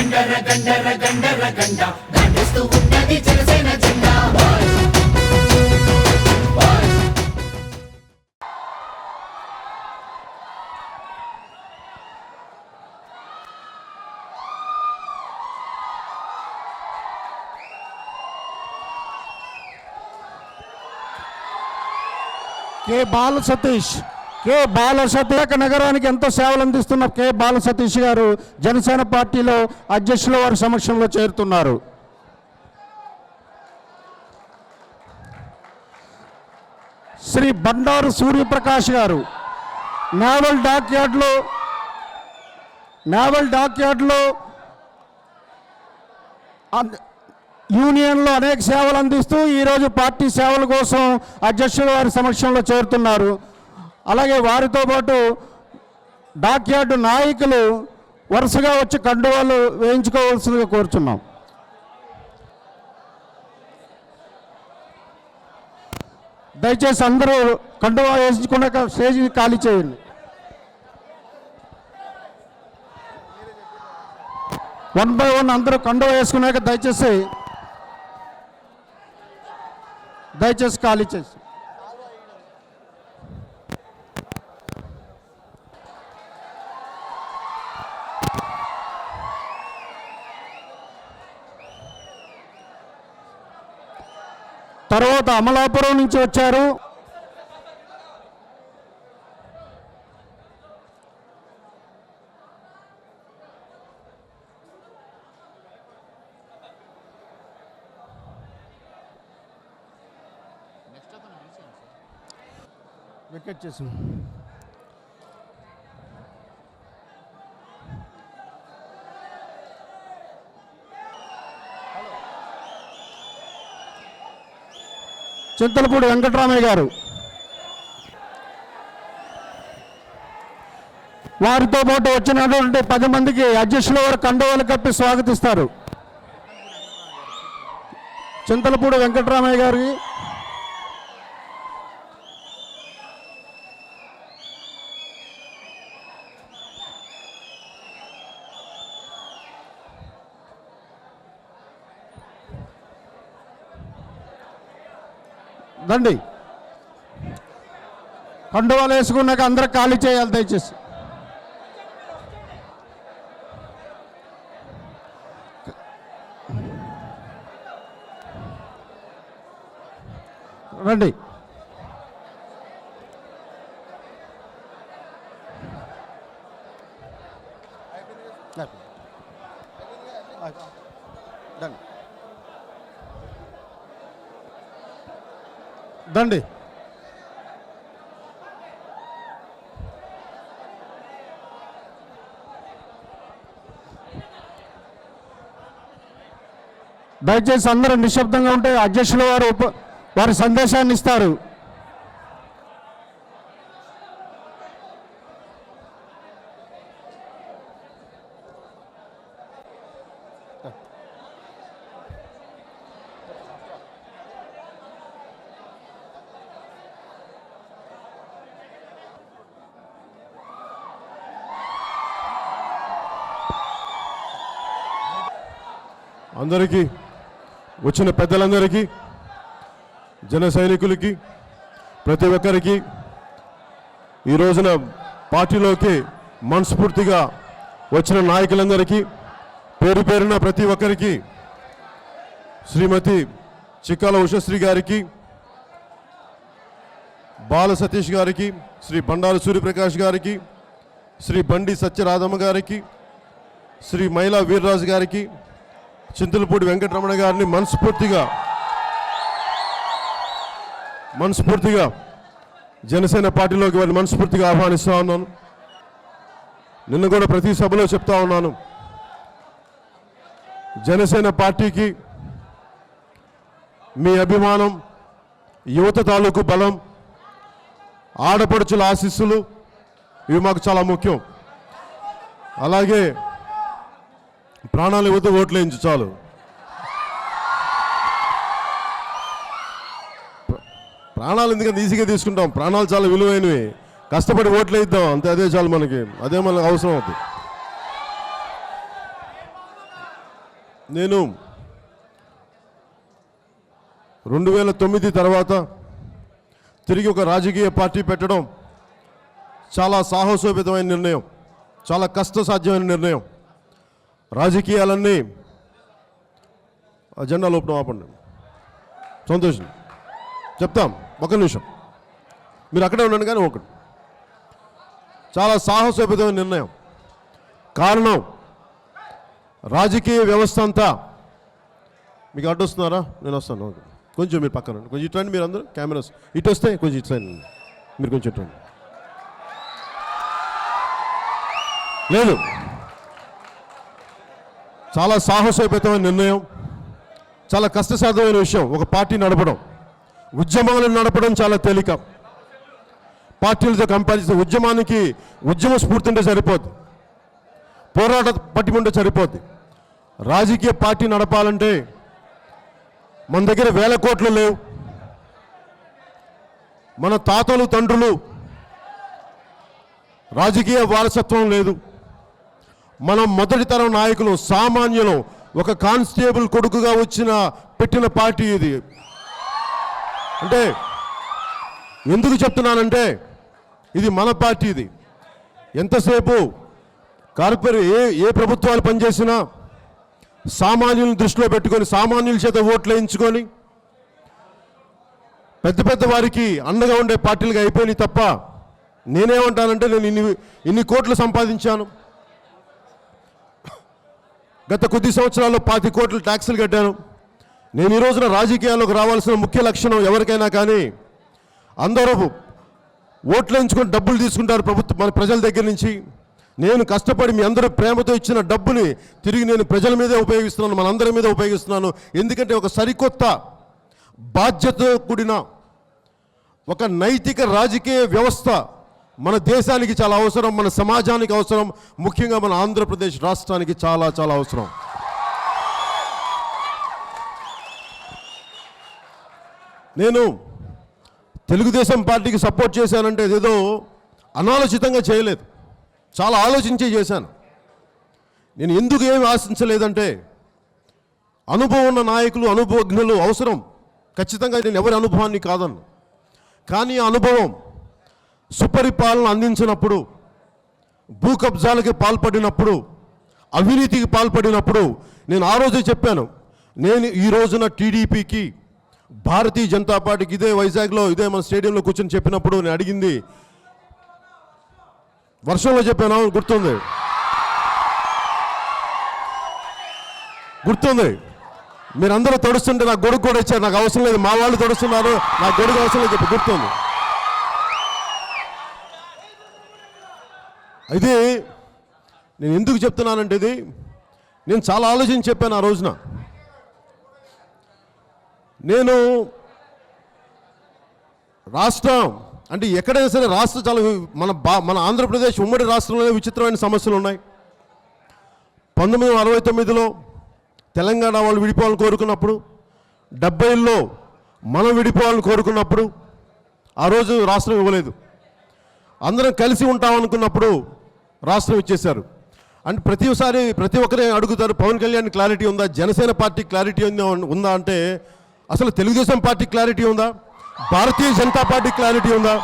గండర గండర గండర గండ గండిస్తూ ఉన్నది జనసేన జెండా. కె బాల సతీష్ నగరానికి ఎంతో సేవలు అందిస్తున్న కె బాల సతీష్ గారు జనసేన పార్టీలో అధ్యక్షుల వారి సమక్షంలో చేరుతున్నారు. శ్రీ బండారు సూర్యప్రకాష్ గారు నేవల్ డాక్యార్డ్లో యూనియన్లో అనేక సేవలు అందిస్తూ ఈరోజు పార్టీ సేవల కోసం అధ్యక్షుల వారి సమక్షంలో చేరుతున్నారు. అలాగే వారితో పాటు డాక్యార్డ్ నాయకులు వరుసగా వచ్చి కండువాలు వేయించుకోవాల్సిందిగా కోరుచున్నాం. దయచేసి అందరూ కండువా వేయించుకున్నాక స్టేజ్ ఖాళీ చేయండి. వన్ బై వన్ అందరూ కండువా వేసుకున్నాక దయచేసి ఖాళీ చేసి తర్వాత అమలాపురం నుంచి వచ్చారు వికెట్ చేసి చింతలపూడి వెంకటరామయ్య గారు వారితో పాటు వచ్చినటువంటి 10 మందికి అధ్యక్షుల వారు కండువాలు కప్పి స్వాగతిస్తారు. చింతలపూడి వెంకటరామయ్య గారికి రండి. కండువాలు వేసుకున్నాక అందరూ ఖాళీ చేయాలి దయచేసి. రండి. దండి. దయచేసి అందరూ నిశ్శబ్దంగా ఉంటే అధ్యక్షుల వారు వారి సందేశాన్ని ఇస్తారు. అందరికీ వచ్చిన పెద్దలందరికీ జన సైనికులకి ప్రతి ఒక్కరికి ఈ రోజున పార్టీలోకి మనస్ఫూర్తిగా వచ్చిన నాయకులందరికీ పేరు పేరున ప్రతి ఒక్కరికి శ్రీమతి చిక్కాల ఉషశ్రీ గారికి, బాల సతీష్ గారికి, శ్రీ బండారు సూర్యప్రకాష్ గారికి, శ్రీ బండి సత్యరాధమ్మ గారికి, శ్రీ మైలా వీర్రాజు గారికి, చింతలపూడి వెంకటరమణ గారిని మనస్ఫూర్తిగా జనసేన పార్టీలోకి వారిని మనస్ఫూర్తిగా ఆహ్వానిస్తూ ఉన్నాను. నిన్న కూడా ప్రతి సభలో చెప్తా ఉన్నాను, జనసేన పార్టీకి మీ అభిమానం, యువత తాలూకు బలం, ఆడపడుచుల ఆశీస్సులు ఇవి మాకు చాలా ముఖ్యం. అలాగే ప్రాణాలు ఇవ్వద్దు, ఓట్లు వేయించు చాలు. ప్రాణాలు ఎందుకంటే ఈజీగా తీసుకుంటాం, ప్రాణాలు చాలా విలువైనవి. కష్టపడి ఓట్లు వేయిద్దాం అంతే, అదే చాలు మనకి, అదే మనకు అవసరం అవుతుంది. నేను 2009 తర్వాత తిరిగి ఒక రాజకీయ పార్టీ పెట్టడం చాలా సాహసోపేతమైన నిర్ణయం, చాలా కష్టసాధ్యమైన నిర్ణయం. రాజకీయాలన్నీ అజెండా లోపల ఆపండి. సంతోషం చెప్తాం, ఒక నిమిషం మీరు అక్కడే ఉండండి. కానీ ఒకటి చాలా సాహసోపేతమైన నిర్ణయం. కారణం రాజకీయ వ్యవస్థ అంతా మీకు అడ్డొస్తున్నారా? నేను వస్తాను. కొంచెం మీరు పక్కన కొంచెం ఇటు రండి. మీరు అందరూ కెమెరాస్ ఇటు వస్తే కొంచెం ఇటు సైడ్ మీరు కొంచెం ఇటు రండి. లేదు, చాలా సాహసోపేతమైన నిర్ణయం, చాలా కష్టసాధ్యమైన విషయం. ఒక పార్టీ నడపడం, ఉద్యమాలను నడపడం చాలా తేలిక. పార్టీలతో కంపేర్ చేస్తే ఉద్యమానికి ఉద్యమ స్ఫూర్తి ఉంటే సరిపోద్ది, పోరాట పట్టిమ ఉంటే సరిపోద్ది. రాజకీయ పార్టీ నడపాలంటే మన దగ్గర వేల కోట్లు లేవు. మన తాతలు తండ్రులు రాజకీయ వారసత్వం లేదు. మనం మొదటి తరం నాయకులు, సామాన్యులు, ఒక కానిస్టేబుల్ కొడుకుగా పెట్టిన పార్టీ ఇది. అంటే ఎందుకు చెప్తున్నానంటే ఇది మన పార్టీ. ఇది ఎంతసేపు కార్పొరేట్ ఏ ప్రభుత్వాలు పనిచేసినా సామాన్యులను దృష్టిలో పెట్టుకొని సామాన్యుల చేత ఓట్లు వేయించుకొని పెద్ద పెద్ద వారికి అండగా ఉండే పార్టీలుగా అయిపోయినాయి తప్ప, నేనేమంటానంటే నేను ఇన్ని కోట్లు సంపాదించాను, గత కొద్ది సంవత్సరాల్లో 20 కోట్లు ట్యాక్సులు కట్టాను. నేను ఈ రోజున రాజకీయాల్లోకి రావాల్సిన ముఖ్య లక్షణం ఎవరికైనా కానీ అందరూ ఓట్లు వేయించుకొని డబ్బులు తీసుకుంటారు మన ప్రజల దగ్గర నుంచి. నేను కష్టపడి మీ అందరూ ప్రేమతో ఇచ్చిన డబ్బుని తిరిగి నేను ప్రజల మీదే ఉపయోగిస్తున్నాను, మనందరి మీద ఉపయోగిస్తున్నాను. ఎందుకంటే ఒక సరికొత్త బాధ్యతతో కూడిన ఒక నైతిక రాజకీయ వ్యవస్థ మన దేశానికి చాలా అవసరం, మన సమాజానికి అవసరం, ముఖ్యంగా మన ఆంధ్రప్రదేశ్ రాష్ట్రానికి చాలా చాలా అవసరం. నేను తెలుగుదేశం పార్టీకి సపోర్ట్ చేశానంటే ఏదో అనాలోచితంగా చేయలేదు, చాలా ఆలోచించే చేశాను. నేను ఎందుకు ఏమి ఆశించలేదంటే అనుభవం ఉన్న నాయకులు, అనుభవజ్ఞులు అవసరం. ఖచ్చితంగా నేను ఎవరి అనుభవాన్ని కాదన్ను. కానీ ఆ అనుభవం సుపరిపాలన అందించినప్పుడు, భూ కబ్జాలకి పాల్పడినప్పుడు, అవినీతికి పాల్పడినప్పుడు నేను ఆ రోజే చెప్పాను, నేను ఈ రోజున టీడీపీకి, భారతీయ జనతా పార్టీకి, ఇదే వైజాగ్లో ఇదే మన స్టేడియంలో కూర్చొని చెప్పినప్పుడు నేను అడిగింది, వర్షంలో చెప్పాను, గుర్తుంది. మీరందరూ తడుస్తుంటే నాకు గొడుగు కూడా ఇచ్చారు, నాకు అవసరం లేదు, మా వాళ్ళు తడుస్తున్నారు, నాకు గొడుగు అవసరం లేదు చెప్పి గుర్తుంది. ఇది నేను ఎందుకు చెప్తున్నానంటే ఇది నేను చాలా ఆలోచించి చెప్పాను ఆ రోజున. నేను రాష్ట్రం అంటే ఎక్కడైనా సరే రాష్ట్రం చాలా మన ఆంధ్రప్రదేశ్ ఉమ్మడి రాష్ట్రంలోనే విచిత్రమైన సమస్యలు ఉన్నాయి. 1969లో తెలంగాణ వాళ్ళు విడిపోవాలని కోరుకున్నప్పుడు, 70లో మనం విడిపోవాలని కోరుకున్నప్పుడు ఆ రోజు రాష్ట్రం ఇవ్వలేదు. అందరం కలిసి ఉంటామనుకున్నప్పుడు రాష్ట్రం ఇచ్చేశారు. అంటే ప్రతి ఒక్కరే అడుగుతారు, పవన్ కళ్యాణ్ క్లారిటీ ఉందా, జనసేన పార్టీ క్లారిటీ ఉందా అంటే అసలు తెలుగుదేశం పార్టీ క్లారిటీ ఉందా, భారతీయ జనతా పార్టీ క్లారిటీ ఉందా?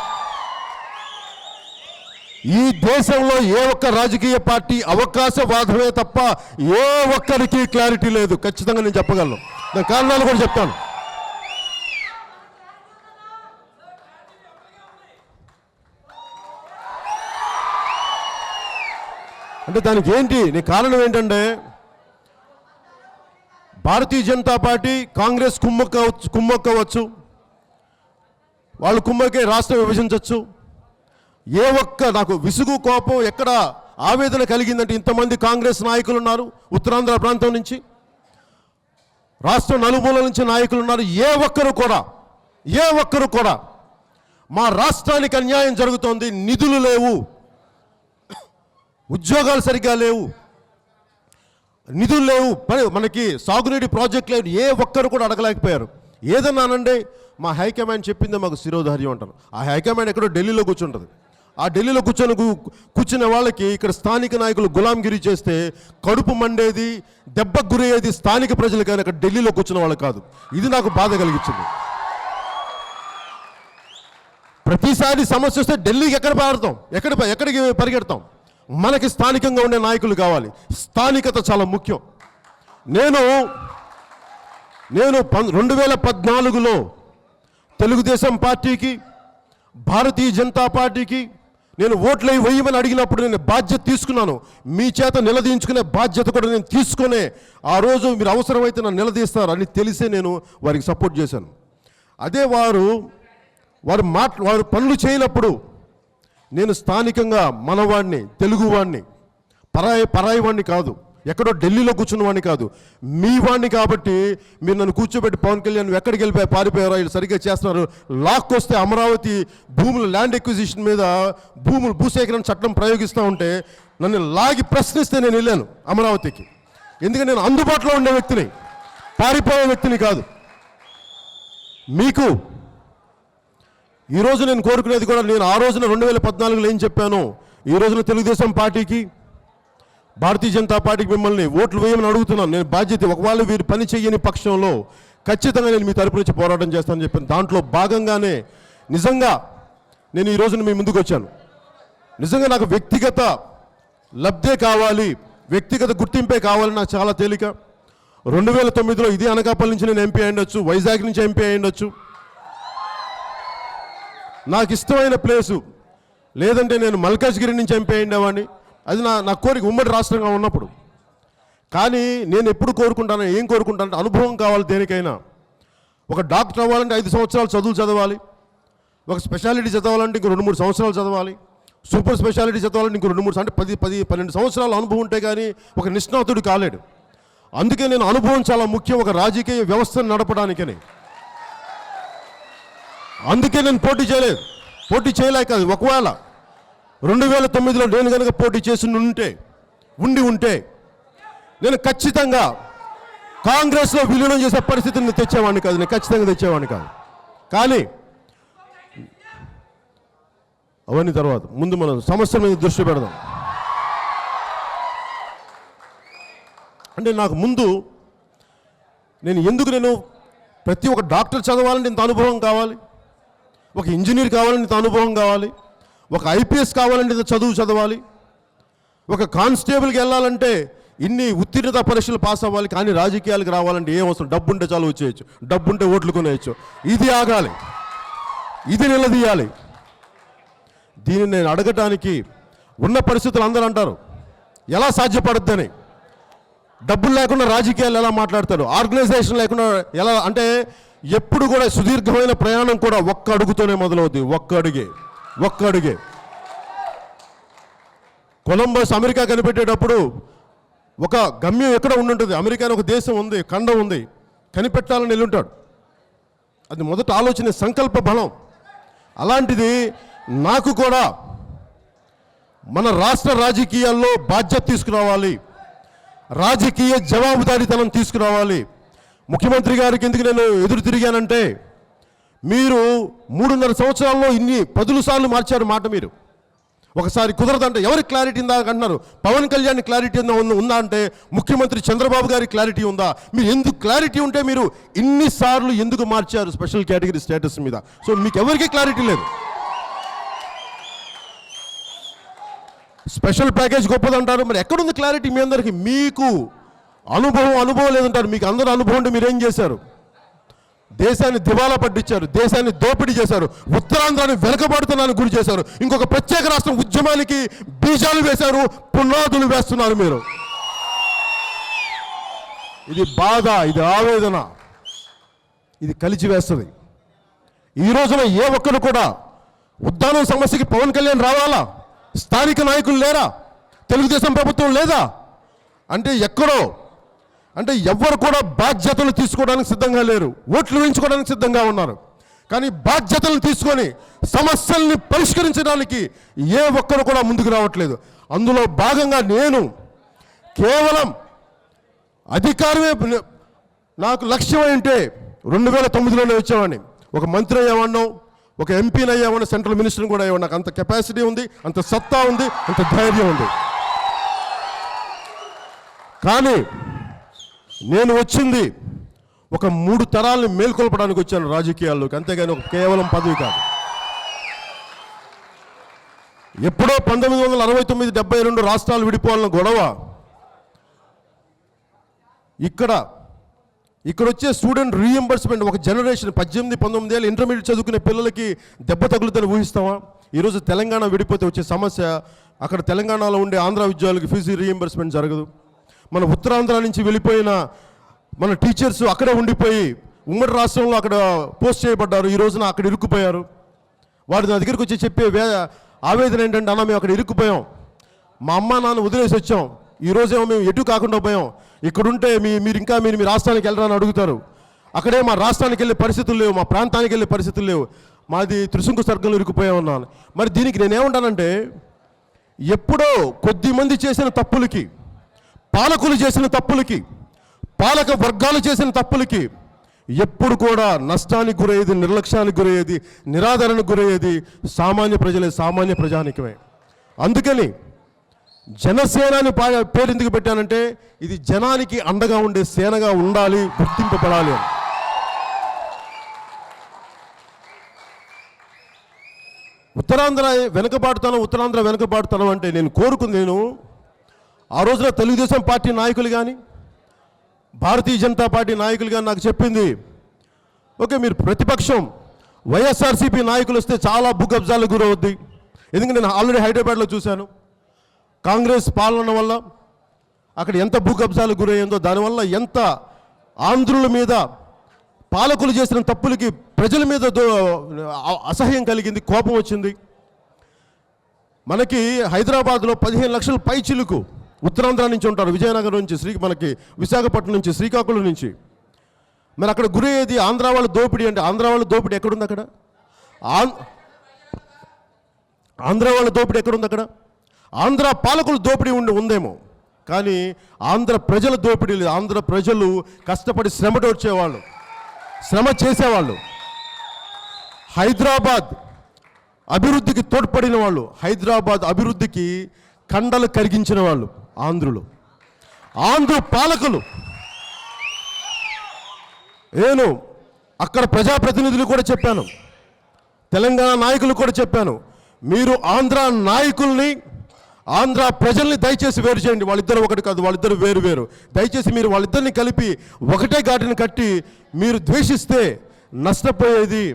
ఈ దేశంలో ఏ ఒక్క రాజకీయ పార్టీ అవకాశవాదమే తప్ప ఏ ఒక్కరికి క్లారిటీ లేదు. ఖచ్చితంగా నేను చెప్పగలను, దాని కారణాలు కూడా చెప్తాను. అంటే దానికి ఏంటి కారణం ఏంటంటే భారతీయ జనతా పార్టీ కాంగ్రెస్ కుమ్మక్కవచ్చు, వాళ్ళు కుమ్మకే రాష్ట్రం విభజించవచ్చు. ఏ ఒక్క నాకు విసుగు, కోపం, ఎక్కడ ఆవేదన కలిగిందంటే ఇంతమంది కాంగ్రెస్ నాయకులు ఉన్నారు, ఉత్తరాంధ్ర ప్రాంతం నుంచి, రాష్ట్రం నలుమూలల నుంచి నాయకులు ఉన్నారు. ఏ ఒక్కరు కూడా మా రాష్ట్రానికి అన్యాయం జరుగుతోంది, నిధులు లేవు, ఉద్యోగాలు సరిగ్గా లేవు, నిధులు లేవు, మనకి సాగునీటి ప్రాజెక్ట్ లేదు, ఏ ఒక్కరు కూడా అడగలేకపోయారు. ఏదన్నానండి మా హైకమాండ్ చెప్పిందే మాకు శిరోధార్యం అంటారు. ఆ హైకమాండ్ ఎక్కడో ఢిల్లీలో కూర్చుంటుంది. ఆ ఢిల్లీలో కూర్చునే వాళ్ళకి ఇక్కడ స్థానిక నాయకులు గులాంగిరి చేస్తే కడుపు మండేది, దెబ్బకు గురయ్యేది స్థానిక ప్రజలు కానీ అక్కడ ఢిల్లీలో కూర్చున్న వాళ్ళు కాదు. ఇది నాకు బాధ కలిగించింది. ప్రతిసారి సమస్య వస్తే ఢిల్లీకి ఎక్కడ పారుతాం, ఎక్కడికి పరిగెడతాం? మనకి స్థానికంగా ఉండే నాయకులు కావాలి. స్థానికత చాలా ముఖ్యం. నేను 2014లో తెలుగుదేశం పార్టీకి, భారతీయ జనతా పార్టీకి నేను ఓట్లు వేయమని అడిగినప్పుడు నేను బాధ్యత తీసుకున్నాను. మీ చేత నిలదీయించుకునే బాధ్యత కూడా నేను తీసుకునే ఆ రోజు మీరు అవసరమైతే నన్ను నిలదీస్తారు అని తెలిసే నేను వారికి సపోర్ట్ చేశాను. అదే వారు పనులు చేయనప్పుడు నేను స్థానికంగా మనవాడిని, తెలుగువాడిని, పరాయి వాడిని కాదు, ఎక్కడో ఢిల్లీలో కూర్చున్న వాడిని కాదు, మీ వాడిని. కాబట్టి మీరు నన్ను కూర్చోబెట్టి పవన్ కళ్యాణ్ ఎక్కడికి వెళ్ళిపోయి పారిపోయారో, వీళ్ళు సరిగ్గా చేస్తున్నారు, లాక్కొస్తే అమరావతి భూముల ల్యాండ్ ఎక్విజిషన్ మీద భూసేకరణ చట్టం ప్రయోగిస్తూ ఉంటే నన్ను లాగి ప్రశ్నిస్తే నేను వెళ్ళాను అమరావతికి. ఎందుకంటే నేను అందుబాటులో ఉండే వ్యక్తిని, పారిపోయే వ్యక్తిని కాదు. మీకు ఈరోజు నేను కోరుకునేది కూడా, నేను ఆ రోజున 2014లో ఏం చెప్పాను, ఈ రోజున తెలుగుదేశం పార్టీకి, భారతీయ జనతా పార్టీకి మిమ్మల్ని ఓట్లు వేయమని అడుగుతున్నాను. నేను బాధ్యత, ఒకవేళ వీరు పని చేయని పక్షంలో ఖచ్చితంగా నేను మీ తరపు నుంచి పోరాటం చేస్తానని చెప్పాను. దాంట్లో భాగంగానే నిజంగా నేను ఈ రోజున మీ ముందుకు వచ్చాను. నిజంగా నాకు వ్యక్తిగత లబ్ధే కావాలి, వ్యక్తిగత గుర్తింపే కావాలని నాకు చాలా తేలిక. 2009లో ఇదే అనకాపల్లి నుంచి నేను ఎంపీ అయ్యుండొచ్చు, వైజాగ్ నుంచి ఎంపీ అయ్యుండొచ్చు, నాకు ఇష్టమైన ప్లేసు. లేదంటే నేను మల్కాజ్గిరి నుంచి ఎంపీ అయ్యేవాడిని. అది నా కోరిక ఉమ్మడి రాష్ట్రంగా ఉన్నప్పుడు. కానీ నేను ఎప్పుడు కోరుకుంటాను, ఏం కోరుకుంటానంటే అనుభవం కావాలి దేనికైనా. ఒక డాక్టర్ అవ్వాలంటే 5 సంవత్సరాలు చదువులు చదవాలి, ఒక స్పెషాలిటీ చదవాలంటే ఇంకో 2-3 సంవత్సరాలు చదవాలి, సూపర్ స్పెషాలిటీ చదవాలంటే ఇంకో 2-3 అంటే 10-12 సంవత్సరాల అనుభవం ఉంటే కానీ ఒక నిష్ణాతుడు కాలేడు. అందుకే నేను అనుభవం చాలా ముఖ్యం ఒక రాజకీయ వ్యవస్థను నడపడానికని. అందుకే నేను పోటీ చేయలేక కాదు. ఒకవేళ 2009లో నేను కనుక పోటీ చేసి ఉంటే నేను ఖచ్చితంగా కాంగ్రెస్లో విలీనం చేసే పరిస్థితిని తెచ్చేవాడిని కాదు, నేను ఖచ్చితంగా తెచ్చేవాడిని కాదు. కానీ అవన్నీ తర్వాత, ముందు మనం సమస్య మీద దృష్టి పెడదాం. అంటే నాకు ముందు నేను ప్రతి ఒక్క డాక్టర్ చదవాలంటే ఇంత అనుభవం కావాలి, ఒక ఇంజనీర్ కావాలంటే ఇంత అనుభవం కావాలి, ఒక ఐపీఎస్ కావాలంటే ఇంత చదువు చదవాలి, ఒక కానిస్టేబుల్కి వెళ్ళాలంటే ఇన్ని ఉత్తీర్ణత పరీక్షలు పాస్ అవ్వాలి. కానీ రాజకీయాలకు రావాలంటే ఏం అవసరం, డబ్బు ఉంటే చాలు వచ్చేయచ్చు, డబ్బు ఉంటే ఓట్లు కొనేయచ్చు. ఇది ఆగాలి, ఇది నిలదీయాలి. దీన్ని నేను అడగటానికి ఉన్న పరిస్థితులు అందరూ అంటారు ఎలా సాధ్యపడుద్దని. డబ్బులు లేకుండా రాజకీయాలు ఎలా మాట్లాడతారు, ఆర్గనైజేషన్ లేకుండా ఎలా, అంటే ఎప్పుడు కూడా సుదీర్ఘమైన ప్రయాణం కూడా ఒక్క అడుగుతోనే మొదలవుతుంది. ఒక్క అడుగే. కొలంబస్ అమెరికా కనిపెట్టేటప్పుడు ఒక గమ్యం ఎక్కడ ఉండుంటుంది, అమెరికా అని ఒక దేశం ఉంది, ఖండం ఉంది, కనిపెట్టాలని వెళ్ళుంటాడు. అది మొదట ఆలోచన, సంకల్ప బలం. అలాంటిది నాకు కూడా మన రాష్ట్ర రాజకీయాల్లో బాధ్యత తీసుకురావాలి, రాజకీయ జవాబుదారీతనం తీసుకురావాలి. ముఖ్యమంత్రి గారికి ఎందుకు నేను ఎదురు తిరిగానంటే, మీరు 3.5 సంవత్సరాల్లో ఇన్ని 10 సార్లు మార్చారు మాట. మీరు ఒకసారి కుదరదంటే ఎవరికి క్లారిటీ ఉందా అంటున్నారు. పవన్ కళ్యాణ్ క్లారిటీ ఉందా అంటే ముఖ్యమంత్రి చంద్రబాబు గారి క్లారిటీ ఉందా? మీరు ఎందుకు క్లారిటీ ఉంటే మీరు ఇన్నిసార్లు ఎందుకు మార్చారు స్పెషల్ కేటగిరీ స్టేటస్ మీద? సో మీకు ఎవరికీ క్లారిటీ లేదు. స్పెషల్ ప్యాకేజ్ గొప్పదంటారు, మరి ఎక్కడుంది క్లారిటీ మీ అందరికీ? మీకు అనుభవం లేదంటారు. మీకు అందరూ అనుభవం ఉంటే మీరేం చేశారు? దేశాన్ని దివాలా పట్టించారు, దేశాన్ని దోపిడీ చేశారు, ఉత్తరాంధ్రాన్ని వెనకబడుతున్నానికి గురి చేశారు, ఇంకొక ప్రత్యేక రాష్ట్రం ఉద్యమానికి బీజాలు వేశారు, పునాదులు వేస్తున్నారు మీరు. ఇది బాధ, ఇది ఆవేదన, ఇది కలిచివేస్తుంది. ఈ రోజున ఏ ఒక్కరు కూడా ఉద్దానం సమస్యకి పవన్ కళ్యాణ్ రావాలా? స్థానిక నాయకులు లేరా? తెలుగుదేశం ప్రభుత్వం లేదా? అంటే ఎక్కడో, అంటే ఎవ్వరు కూడా బాధ్యతలు తీసుకోవడానికి సిద్ధంగా లేరు, ఓట్లు వేయించుకోవడానికి సిద్ధంగా ఉన్నారు. కానీ బాధ్యతలు తీసుకొని సమస్యల్ని పరిష్కరించడానికి ఏ ఒక్కరు కూడా ముందుకు రావట్లేదు. అందులో భాగంగా నేను కేవలం అధికారమే నాకు లక్ష్యం అంటే 2009లోనే వచ్చేవాడిని. ఒక మంత్రి అయ్యేవాడినో, ఒక ఎంపీని అయ్యామని, సెంట్రల్ మినిస్టర్ని కూడా అయ్యామని. నాకు అంత కెపాసిటీ ఉంది, అంత సత్తా ఉంది, అంత ధైర్యం ఉంది. కానీ నేను వచ్చింది ఒక 3 తరాలని మేల్కొల్పడానికి వచ్చాను రాజకీయాల్లోకి, అంతేగాని ఒక కేవలం పదవి కాదు. ఎప్పుడో 1969, 72 రాష్ట్రాలు విడిపోవాలన్న గొడవ ఇక్కడ వచ్చే స్టూడెంట్ రీఎంబర్స్మెంట్ ఒక జనరేషన్ 18, 19 ఏళ్ళు ఇంటర్మీడియట్ చదువుకునే పిల్లలకి దెబ్బ తగులుతుందని ఊహిస్తామా? ఈరోజు తెలంగాణ విడిపోతే వచ్చే సమస్య, అక్కడ తెలంగాణలో ఉండే ఆంధ్ర విద్యార్థులకి ఫీజు రీఎంబర్స్మెంట్ జరగదు. మన ఉత్తరాంధ్ర నుంచి వెళ్ళిపోయిన మన టీచర్స్ అక్కడే ఉండిపోయి ఉమ్మడి రాష్ట్రంలో అక్కడ పోస్ట్ చేయబడ్డారు. ఈ రోజున అక్కడ ఇరుక్కుపోయారు. వారు నా దగ్గరికి వచ్చి చెప్పే ఆవేదన ఏంటంటే, అన్న మేము అక్కడ ఇరుక్కుపోయాం, మా అమ్మ నాన్న వదిలేసి వచ్చాం, ఈరోజేమో మేము ఎటు కాకుండా పోయాం, ఇక్కడుంటే మీరు మీ రాష్ట్రానికి వెళ్ళరని అడుగుతారు. అక్కడే మా రాష్ట్రానికి వెళ్ళే పరిస్థితులు లేవు, మా ప్రాంతానికి వెళ్ళే పరిస్థితులు లేవు, మాది త్రిశంకు సర్గంలో ఇరుక్కుపోయామన్నాను. మరి దీనికి నేనేమంటానంటే, ఎప్పుడో కొద్దిమంది చేసిన తప్పులకి, పాలకులు చేసిన తప్పులకి, పాలక వర్గాలు చేసిన తప్పులకి ఎప్పుడు కూడా నష్టానికి గురయ్యేది, నిర్లక్ష్యానికి గురయ్యేది, నిరాదరణకు గురయ్యేది సామాన్య ప్రజలే, సామాన్య ప్రజానికమే. అందుకని జనసేన అని పేరు ఎందుకు పెట్టానంటే, ఇది జనానికి అండగా ఉండే సేనగా ఉండాలి, గుర్తింపబడాలి అని. ఉత్తరాంధ్ర వెనుకబాటుతనం అంటే నేను కోరుకుంది, ఆ రోజున తెలుగుదేశం పార్టీ నాయకులు కానీ, భారతీయ జనతా పార్టీ నాయకులు కానీ నాకు చెప్పింది, ఓకే మీరు ప్రతిపక్షం వైఎస్ఆర్సీపీ నాయకులు వస్తే చాలా భూ కబ్జాలకు గురవుద్ది. ఎందుకంటే నేను ఆల్రెడీ హైదరాబాద్లో చూశాను, కాంగ్రెస్ పాలన వల్ల అక్కడ ఎంత భూ కబ్జాలకు గురయ్యిందో, దానివల్ల ఎంత ఆంధ్రుల మీద పాలకులు చేసిన తప్పులకి ప్రజల మీద అసహ్యం కలిగింది, కోపం వచ్చింది. మనకి హైదరాబాద్లో 15 లక్షల పైచిలుకు ఉత్తరాంధ్ర నుంచి ఉంటారు, విజయనగరం నుంచి, మనకి విశాఖపట్నం నుంచి, శ్రీకాకుళం నుంచి. మరి అక్కడ గురయ్యేది ఆంధ్ర వాళ్ళ దోపిడీ అంటే, ఆంధ్ర వాళ్ళ దోపిడీ ఎక్కడుంది అక్కడ? ఆంధ్ర వాళ్ళ దోపిడీ ఎక్కడుంది అక్కడ? ఆంధ్ర పాలకుల దోపిడీ ఉందేమో, కానీ ఆంధ్ర ప్రజల దోపిడీ లేదు. ఆంధ్ర ప్రజలు కష్టపడి శ్రమ చేసేవాళ్ళు, హైదరాబాద్ అభివృద్ధికి తోడ్పడిన వాళ్ళు, హైదరాబాద్ అభివృద్ధికి కండలు కరిగించిన వాళ్ళు ఆంధ్రులు, ఆంధ్ర పాలకులు. నేను అక్కడ ప్రజాప్రతినిధులు కూడా చెప్పాను, తెలంగాణ నాయకులు కూడా చెప్పాను, మీరు ఆంధ్ర నాయకుల్ని, ఆంధ్ర ప్రజల్ని దయచేసి వేరు చేయండి. వాళ్ళిద్దరు ఒకటి కాదు, వాళ్ళిద్దరు వేరు. దయచేసి మీరు వాళ్ళిద్దరిని కలిపి ఒకటే ఘాటిని కట్టి మీరు ద్వేషిస్తే నష్టపోయేది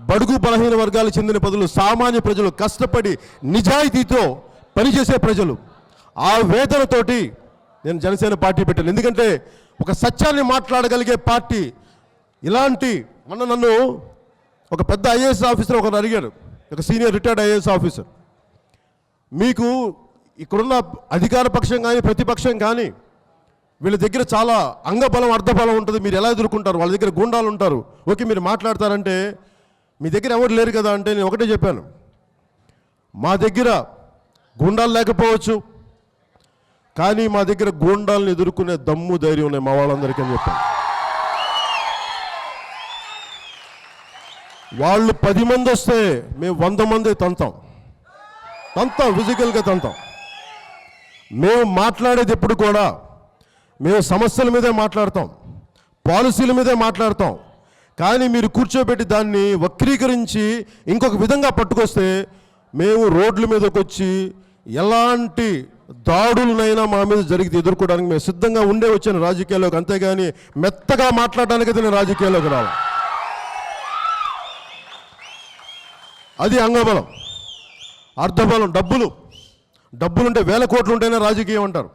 బడుగు బలహీన వర్గాలకు చెందిన ప్రజలు, సామాన్య ప్రజలు, కష్టపడి నిజాయితీతో పనిచేసే ప్రజలు. ఆ వేదనతోటి నేను జనసేన పార్టీ పెట్టాను. ఎందుకంటే ఒక సత్యాన్ని మాట్లాడగలిగే పార్టీ ఇలాంటి. నన్ను ఒక పెద్ద ఐఏఎస్ ఆఫీసర్ ఒకరు అడిగారు, ఒక సీనియర్ రిటైర్డ్ ఐఏఎస్ ఆఫీసర్, మీకు ఇక్కడున్న అధికార పక్షం కానీ ప్రతిపక్షం కానీ వీళ్ళ దగ్గర చాలా అంగబలం అర్ధబలం ఉంటుంది, మీరు ఎలా ఎదుర్కొంటారు? వాళ్ళ దగ్గర గుండాలు ఉంటారు, ఓకే మీరు మాట్లాడతారంటే మీ దగ్గర ఎవరు లేరు కదా అంటే, నేను ఒకటే చెప్పాను, మా దగ్గర గుండాలు లేకపోవచ్చు, కానీ మా దగ్గర గుండాలను ఎదుర్కొనే దమ్ము ధైర్యం ఉన్నాయి మా వాళ్ళందరికీ అని చెప్పాను. వాళ్ళు 10 మంది వస్తే మేము 100 మంది తంతాం, ఫిజికల్గా తంతాం. మేము మాట్లాడేది ఎప్పుడు కూడా మేము సమస్యల మీదే మాట్లాడతాం, పాలసీల మీదే మాట్లాడతాం. కానీ మీరు కూర్చోబెట్టి దాన్ని వక్రీకరించి ఇంకొక విధంగా పట్టుకొస్తే మేము రోడ్ల మీదకి వచ్చి ఎలాంటి దాడులనైనా మా మీద జరిగితే ఎదుర్కోవడానికి మేము సిద్ధంగా వచ్చాను రాజకీయాల్లోకి. అంతేగాని మెత్తగా మాట్లాడడానికైతే నేను రాజకీయాల్లోకి రావాలి. అది అంగబలం, అర్ధబలం. డబ్బులుంటే 1000 కోట్లు ఉంటేనే రాజకీయం అంటారు.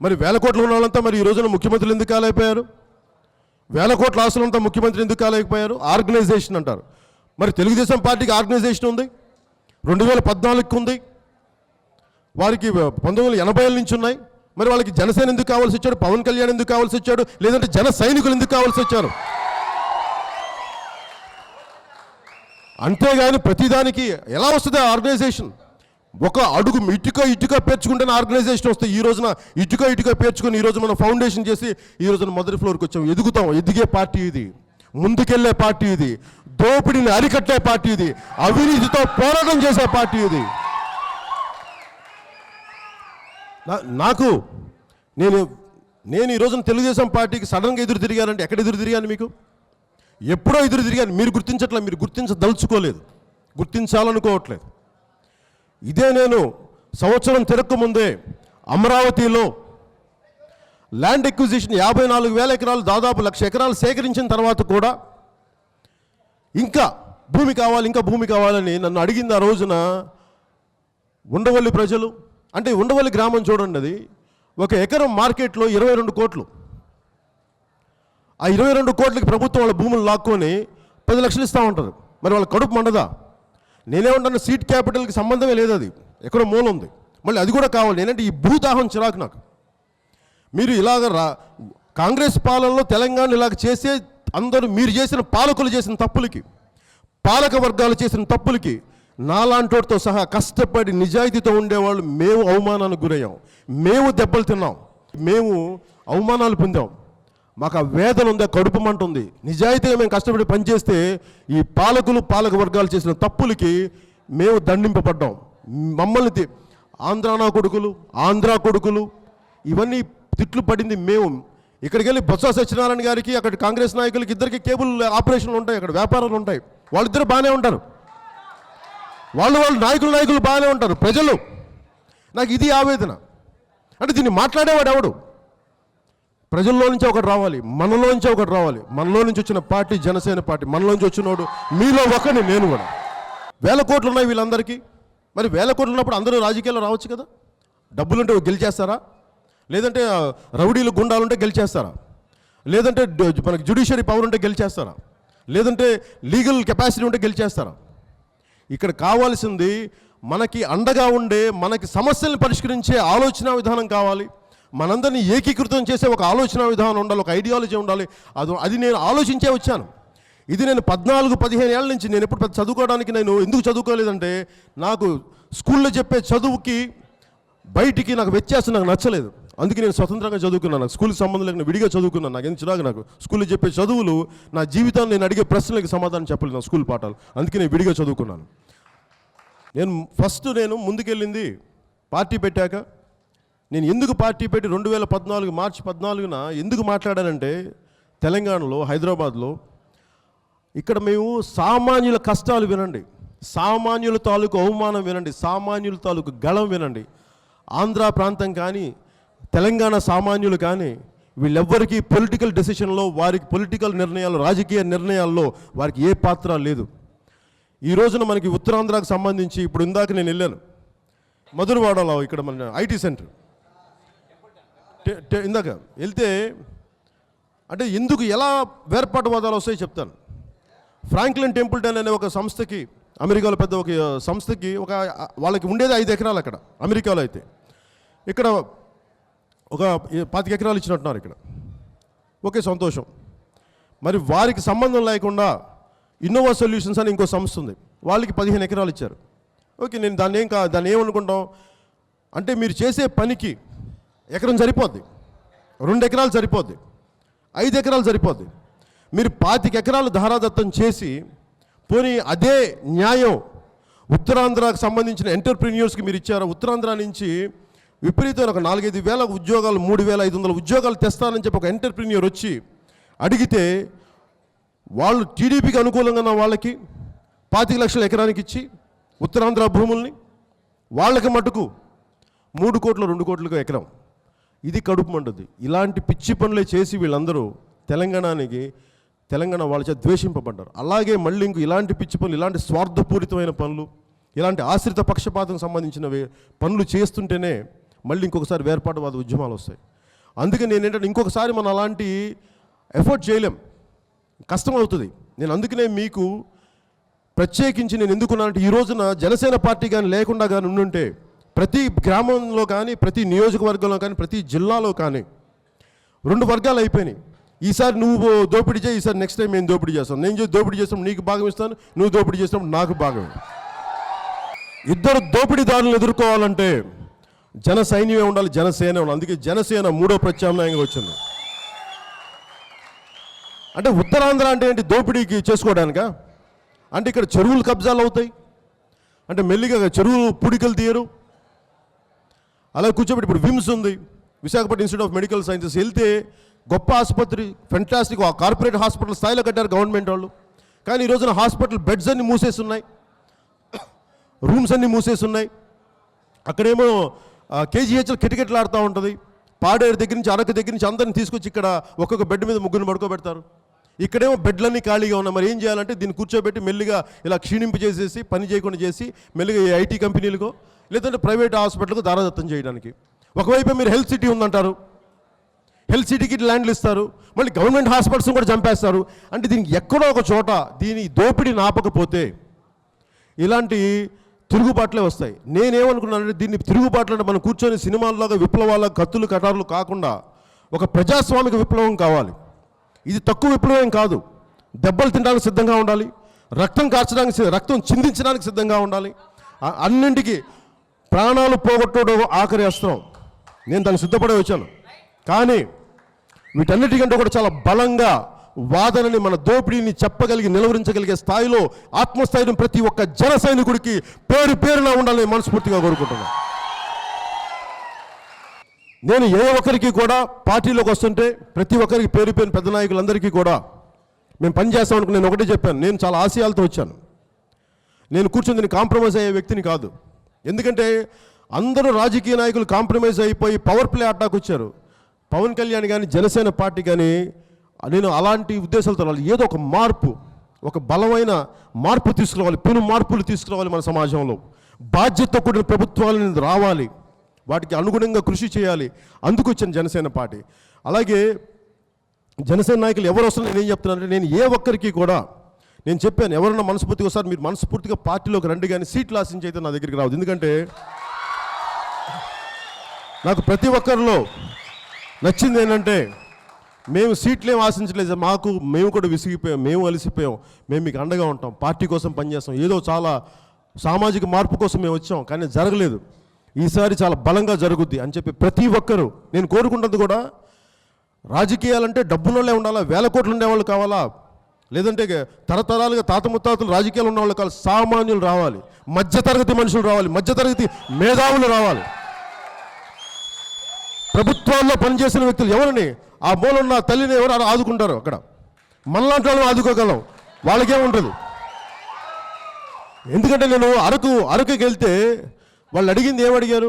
మరి 1000 కోట్లు ఉన్న వాళ్ళంతా మరి ఈ రోజున ముఖ్యమంత్రులు ఎందుకు కాలేకపోయారు? 1000 కోట్ల ఆస్తులంతా ముఖ్యమంత్రి ఎందుకు కాలేకపోయారు? ఆర్గనైజేషన్ అంటారు. మరి తెలుగుదేశం పార్టీకి ఆర్గనైజేషన్ ఉంది, 2014కి ఉంది, వారికి 1980 నుంచి ఉన్నాయి. మరి వాళ్ళకి జనసేన ఎందుకు కావాల్సి వచ్చాడు? పవన్ కళ్యాణ్ ఎందుకు కావాల్సి వచ్చాడు? లేదంటే జన సైనికులు ఎందుకు కావాల్సి వచ్చారు? అంతేగాని ప్రతిదానికి ఎలా వస్తుంది ఆర్గనైజేషన్? ఒక అడుగు ఇటుక పేర్చుకుంటేనే ఆర్గనైజేషన్ వస్తాయి. ఈ రోజున ఇటుక పేర్చుకొని ఈరోజు మనం ఫౌండేషన్ చేసి ఈ రోజున మొదటి ఫ్లోర్కి వచ్చాం. ఎదిగే పార్టీ ఇది, ముందుకెళ్లే పార్టీ ఇది, దోపిడీని అరికట్టే పార్టీ ఇది, అవినీతితో పోరాటం చేసే పార్టీ ఇది. నాకు నేను ఈ రోజున తెలుగుదేశం పార్టీకి సడన్గా ఎదురు తిరిగానంటే ఎక్కడ ఎదురు తిరిగాను? మీకు ఎప్పుడో ఎదురు తిరిగాను. మీరు గుర్తించట్లేదు, మీరు గుర్తించదలుచుకోలేదు, గుర్తించాలనుకోవట్లేదు. ఇదే నేను సంవత్సరం తిరగకముందే అమరావతిలో ల్యాండ్ ఎక్విజిషన్ 54,000 ఎకరాలు, దాదాపు 1,00,000 ఎకరాలు సేకరించిన తర్వాత కూడా ఇంకా భూమి కావాలి, ఇంకా భూమి కావాలని నన్ను అడిగింది ఆ రోజున ఉండవల్లి ప్రజలు. అంటే ఉండవల్లి గ్రామం చూడండి, అది ఒక ఎకరం మార్కెట్లో 22 కోట్లు. ఆ 22 కోట్లకి ప్రభుత్వం వాళ్ళ భూములు లాక్కొని 10 లక్షలు ఇస్తూ ఉంటారు. మరి వాళ్ళ కడుపు మండదా? నేనేమంటాను, సీట్ క్యాపిటల్కి సంబంధమే లేదు, అది ఎక్కడో మూల ఉంది. మళ్ళీ అది కూడా కావాలి. ఏంటంటే ఈ భూదాహం చిరాకు నాకు. మీరు ఇలాగ కాంగ్రెస్ పాలనలో తెలంగాణ ఇలాగ చేసే అందరూ మీరు చేసిన పాలకులు చేసిన తప్పులకి, పాలక వర్గాలు చేసిన తప్పులకి నాలాంటితో సహా కష్టపడి నిజాయితీతో ఉండేవాళ్ళు మేము అవమానానికి గురయ్యాం, మేము దెబ్బలు తిన్నాం, మేము అవమానాలు పొందాం. మాకు ఆ వేదన ఉంది, ఆ కడుపు మంట ఉంది. నిజాయితీగా మేము కష్టపడి పనిచేస్తే ఈ పాలక వర్గాలు చేసిన తప్పులకి మేము దండింపబడ్డాం. మమ్మల్ని ఆంధ్రా కొడుకులు ఇవన్నీ తిట్లు పడింది మేము. ఇక్కడికి వెళ్ళి బొత్స సత్యనారాయణ గారికి, అక్కడ కాంగ్రెస్ నాయకులకి ఇద్దరికి కేబుల్ ఆపరేషన్లు ఉంటాయి, అక్కడ వ్యాపారాలు ఉంటాయి. వాళ్ళిద్దరు బాగానే ఉంటారు, వాళ్ళు నాయకులు బాగానే ఉంటారు. ప్రజలు, నాకు ఇది ఆవేదన. అంటే దీన్ని మాట్లాడేవాడు ఎవడు? ప్రజల్లో నుంచి ఒకటి రావాలి, మనలో నుంచి ఒకటి రావాలి. మనలో నుంచి వచ్చిన పార్టీ జనసేన పార్టీ. మనలోంచి వచ్చినోడు మీలో ఒకని, నేను కూడా. 1,000 కోట్లు ఉన్నాయి వీళ్ళందరికీ. మరి 1,000 కోట్లు ఉన్నప్పుడు అందరూ రాజకీయాల్లో రావచ్చు కదా. డబ్బులుంటే గెలిచేస్తారా? లేదంటే రౌడీలు గుండాలుంటే గెలిచేస్తారా? లేదంటే మనకి జ్యుడిషియరీ పవర్ ఉంటే గెలిచేస్తారా? లేదంటే లీగల్ కెపాసిటీ ఉంటే గెలిచేస్తారా? ఇక్కడ కావాల్సింది మనకి అండగా ఉండే, మనకి సమస్యలను పరిష్కరించే ఆలోచన విధానం కావాలి. మనందరినీ ఏకీకృతం చేసే ఒక ఆలోచన విధానం ఉండాలి, ఒక ఐడియాలజీ ఉండాలి. అది నేను ఆలోచించే వచ్చాను. ఇది నేను 14-15 ఏళ్ళ నుంచి, నేను ఎప్పుడు చదువుకోవడానికి నేను ఎందుకు చదువుకోలేదంటే, నాకు స్కూల్లో చెప్పే చదువుకి బయటికి నాకు వ్యత్యాసం నాకు నచ్చలేదు. అందుకే నేను స్వతంత్రంగా చదువుకున్నాను. నాకు స్కూల్కి సంబంధం లేకుండా విడిగా చదువుకున్నాను. నాకు చిరాకు. నాకు స్కూల్లో చెప్పే చదువులు నా జీవితాన్ని నేను అడిగే ప్రశ్నలకు సమాధానం చెప్పలేదు, నా స్కూల్ పాఠాలు. అందుకే నేను విడిగా చదువుకున్నాను. నేను ముందుకెళ్ళింది పార్టీ పెట్టాక. నేను ఎందుకు పార్టీ పెట్టి 2014 మార్చి 14న ఎందుకు మాట్లాడానంటే, తెలంగాణలో హైదరాబాద్లో ఇక్కడ మేము సామాన్యుల కష్టాలు వినండి, సామాన్యుల తాలూకు అవమానం వినండి, సామాన్యుల తాలూకు గళం వినండి. ఆంధ్ర ప్రాంతం కానీ తెలంగాణ సామాన్యులు కానీ వీళ్ళెవ్వరికీ పొలిటికల్ డెసిషన్లో, వారికి పొలిటికల్ నిర్ణయాలు, రాజకీయ నిర్ణయాల్లో వారికి ఏ పాత్ర లేదు. ఈ రోజున మనకి ఉత్తరాంధ్రకు సంబంధించి ఇప్పుడు ఇందాక నేను వెళ్ళాను మధురవాడలో, ఇక్కడ మన ఐటీ సెంటర్ ఇందాక వెళ్తే, అంటే ఎందుకు ఎలా వేర్పాటువాదాలు వస్తాయో చెప్తాను. ఫ్రాంక్లిన్ టెంపుల్టన్ అనే ఒక సంస్థకి, అమెరికాలో పెద్ద ఒక సంస్థకి, వాళ్ళకి ఉండేది 5 ఎకరాలు అక్కడ అమెరికాలో. అయితే ఇక్కడ ఒక 25 ఎకరాలు ఇచ్చినట్టున్నారు ఇక్కడ. ఓకే, సంతోషం. మరి వారికి సంబంధం లేకుండా ఇన్నోవా సొల్యూషన్స్ అని ఇంకో సంస్థ ఉంది, వాళ్ళకి 15 ఎకరాలు ఇచ్చారు. ఓకే, నేను దాన్ని ఏమనుకుంటాం అంటే, మీరు చేసే పనికి ఎకరం సరిపోద్ది, 2 ఎకరాలు సరిపోద్ది, 5 ఎకరాలు సరిపోద్ది. మీరు 25 ఎకరాలు ధారాదత్తం చేసి, పోనీ అదే న్యాయం ఉత్తరాంధ్రకు సంబంధించిన ఎంటర్ప్రెన్యూర్స్కి మీరు ఇచ్చారు. ఉత్తరాంధ్ర నుంచి విపరీతమైన ఒక 4-5 వేల ఉద్యోగాలు, 3,500 ఉద్యోగాలు తెస్తానని చెప్పి ఒక ఎంటర్ప్రెన్యూర్ వచ్చి అడిగితే, వాళ్ళు టీడీపీకి అనుకూలంగా ఉన్న వాళ్ళకి 25 లక్షల ఎకరానికి ఇచ్చి ఉత్తరాంధ్ర భూముల్ని, వాళ్ళకి మటుకు 3 కోట్లు 2 కోట్లకు ఎకరం. ఇది కడుపు మంటది. ఇలాంటి పిచ్చి పనులే చేసి వీళ్ళందరూ తెలంగాణ వాళ్ళ చేత ద్వేషింపబడ్డారు. అలాగే మళ్ళీ ఇలాంటి పిచ్చి పనులు, ఇలాంటి స్వార్థపూరితమైన పనులు, ఇలాంటి ఆశ్రిత పక్షపాతం సంబంధించినవి పనులు చేస్తుంటేనే మళ్ళీ ఇంకొకసారి వేర్పాటువాద ఉద్యమాలు వస్తాయి. అందుకే నేను ఏంటంటే, ఇంకొకసారి మనం అలాంటి ఎఫర్ట్ చేయలేం, కష్టం అవుతుంది. నేను అందుకనే మీకు ప్రత్యేకించి నేను ఎందుకున్నానంటే, ఈ రోజున జనసేన పార్టీ కానీ లేకుండా కానీ ఉండుంటే, ప్రతి గ్రామంలో కానీ, ప్రతి నియోజకవర్గంలో కానీ, ప్రతి జిల్లాలో కానీ 2 వర్గాలు అయిపోయినాయి. ఈసారి నువ్వు దోపిడీ చేయి, ఈసారి నెక్స్ట్ టైం నేను దోపిడీ చేస్తాను, నేను దోపిడీ చేసినప్పుడు నీకు భాగం ఇస్తాను, నువ్వు దోపిడీ చేసినప్పుడు నాకు భాగం. ఇద్దరు దోపిడీదారులను ఎదుర్కోవాలంటే జన సైన్యమే ఉండాలి, జనసేన ఉండాలి. అందుకే జనసేన 3వ ప్రత్యామ్నాయంగా వచ్చింది. అంటే ఉత్తరాంధ్ర అంటే ఏంటి? దోపిడీకి చేసుకోవడానికా? అంటే ఇక్కడ చెరువులు కబ్జాలు అవుతాయి, అంటే మెల్లిగా చెరువు పూడికలు తీయరు. అలా కూర్చోబెట్టి ఇప్పుడు విమ్స్ ఉంది, Visakhapatnam institute of medical sciences, వెళ్తే గొప్ప ఆసుపత్రి, ఫెంటాస్టిక్ కార్పొరేట్ హాస్పిటల్ స్థాయిలో కట్టారు గవర్నమెంట్ వాళ్ళు. కానీ ఈ రోజున హాస్పిటల్ బెడ్స్ అన్నీ మూసేసి ఉన్నాయి, రూమ్స్ అన్నీ మూసేసి ఉన్నాయి. అక్కడేమో కేజీహెచ్లో కిటకిటలాడుతూ ఉంటుంది. పాడేరు దగ్గర నుంచి అరకు దగ్గర నుంచి అందరిని తీసుకొచ్చి ఇక్కడ ఒక్కొక్క బెడ్ మీద ముగ్గురిని పడుకోబెడతారు. ఇక్కడేమో బెడ్లన్నీ ఖాళీగా ఉన్నాయి. మరి ఏం చేయాలంటే దీన్ని కూర్చోబెట్టి మెల్లిగా ఇలా క్షీణింపు చేసేసి పని చేయకుండా చేసి మెల్లిగా ఈ ఐటీ కంపెనీలకు లేదంటే ప్రైవేట్ హాస్పిటల్కు దారాదత్తం చేయడానికి. ఒకవైపు మీరు హెల్త్ సిటీ ఉందంటారు, హెల్త్ సిటీకి ల్యాండ్లు ఇస్తారు, మళ్ళీ గవర్నమెంట్ హాస్పిటల్స్ కూడా చంపేస్తారు. అంటే దీనికి ఎక్కడో ఒక చోట దీని దోపిడీ నాపకపోతే ఇలాంటి తిరుగుబాట్లే వస్తాయి. నేనేమనుకున్నానంటే దీన్ని తిరుగుబాట్లు అంటే మనం కూర్చొని సినిమాల్లాగా విప్లవాల కత్తులు కటార్లు కాకుండా ఒక ప్రజాస్వామిక విప్లవం కావాలి. ఇది తక్కువ విప్లవం కాదు. దెబ్బలు తినడానికి సిద్ధంగా ఉండాలి, రక్తం కార్చడానికి, రక్తం చిందించడానికి సిద్ధంగా ఉండాలి. అన్నింటికి ప్రాణాలు పోగొట్టడం ఆఖరి అస్త్రం. నేను దానికి సిద్ధపడే వచ్చాను. కానీ వీటన్నిటికంటే కూడా చాలా బలంగా వాదనని, మన దోపిడీని చెప్పగలిగి నిలవరించగలిగే స్థాయిలో ఆత్మస్థైర్యం ప్రతి ఒక్క జన సైనికుడికి పేరు పేరున ఉండాలని మనస్ఫూర్తిగా కోరుకుంటున్నాను. నేను ఏ ఒక్కరికి కూడా పార్టీలోకి వస్తుంటే ప్రతి ఒక్కరికి పేరు పేరు పెద్ద నాయకులందరికీ కూడా మేము పనిచేస్తాం అనుకుని నేను ఒకటే చెప్పాను. నేను చాలా ఆశయాలతో వచ్చాను. నేను కూర్చొని దీన్ని కాంప్రమైజ్ అయ్యే వ్యక్తిని కాదు. ఎందుకంటే అందరూ రాజకీయ నాయకులు కాంప్రమైజ్ అయిపోయి పవర్ ప్లే అటాక్ వచ్చారు. పవన్ కళ్యాణ్ కానీ జనసేన పార్టీ కానీ నేను అలాంటి ఉద్దేశాలతో ఏదో ఒక మార్పు, ఒక బలమైన మార్పు తీసుకురావాలి, పెను మార్పులు తీసుకురావాలి మన సమాజంలో. బాధ్యతతో కూడిన ప్రభుత్వాలను రావాలి, వాటికి అనుగుణంగా కృషి చేయాలి. అందుకు వచ్చిన జనసేన పార్టీ. అలాగే జనసేన నాయకులు ఎవరు వస్తున్నారు, నేను ఏం చెప్తున్నానంటే నేను ఏ ఒక్కరికి కూడా నేను చెప్పాను, ఎవరన్నా మనస్ఫూర్తిగా వస్తారు మీరు మనస్ఫూర్తిగా పార్టీలోకి రండి, కానీ సీట్లు ఆశించి అయితే నా దగ్గరికి రావద్దు. ఎందుకంటే నాకు ప్రతి ఒక్కరిలో నచ్చింది ఏంటంటే మేము సీట్లు ఏం ఆశించలేదు, మేము కూడా విసిగిపోయాం, మేము అలసిపోయాం, మేము మీకు అండగా ఉంటాం, పార్టీ కోసం పనిచేస్తాం, ఏదో చాలా సామాజిక మార్పు కోసం మేము వచ్చాం, కానీ జరగలేదు. ఈసారి చాలా బలంగా జరుగుద్ది అని చెప్పి ప్రతి ఒక్కరూ నేను కోరుకుంటుంది కూడా. రాజకీయాలంటే డబ్బున్నోళ్ళే ఉండాలా, వేల కోట్లు ఉండేవాళ్ళు కావాలా, లేదంటే తరతరాలుగా తాత ముత్తాతలు రాజకీయాలు ఉన్నవాళ్ళు కావాలి. సామాన్యులు రావాలి, మధ్యతరగతి మనుషులు రావాలి, మధ్యతరగతి మేధావులు రావాలి. ప్రభుత్వాల్లో పనిచేసిన వ్యక్తులు ఎవరిని, ఆ మూలన్న తల్లిని ఎవరు ఆదుకుంటారు, అక్కడ మనలాంటి వాళ్ళని ఆదుకోగలం, వాళ్ళకేముంటుంది. ఎందుకంటే నేను అరకుకి వెళ్తే వాళ్ళు అడిగింది ఏమడిగారు,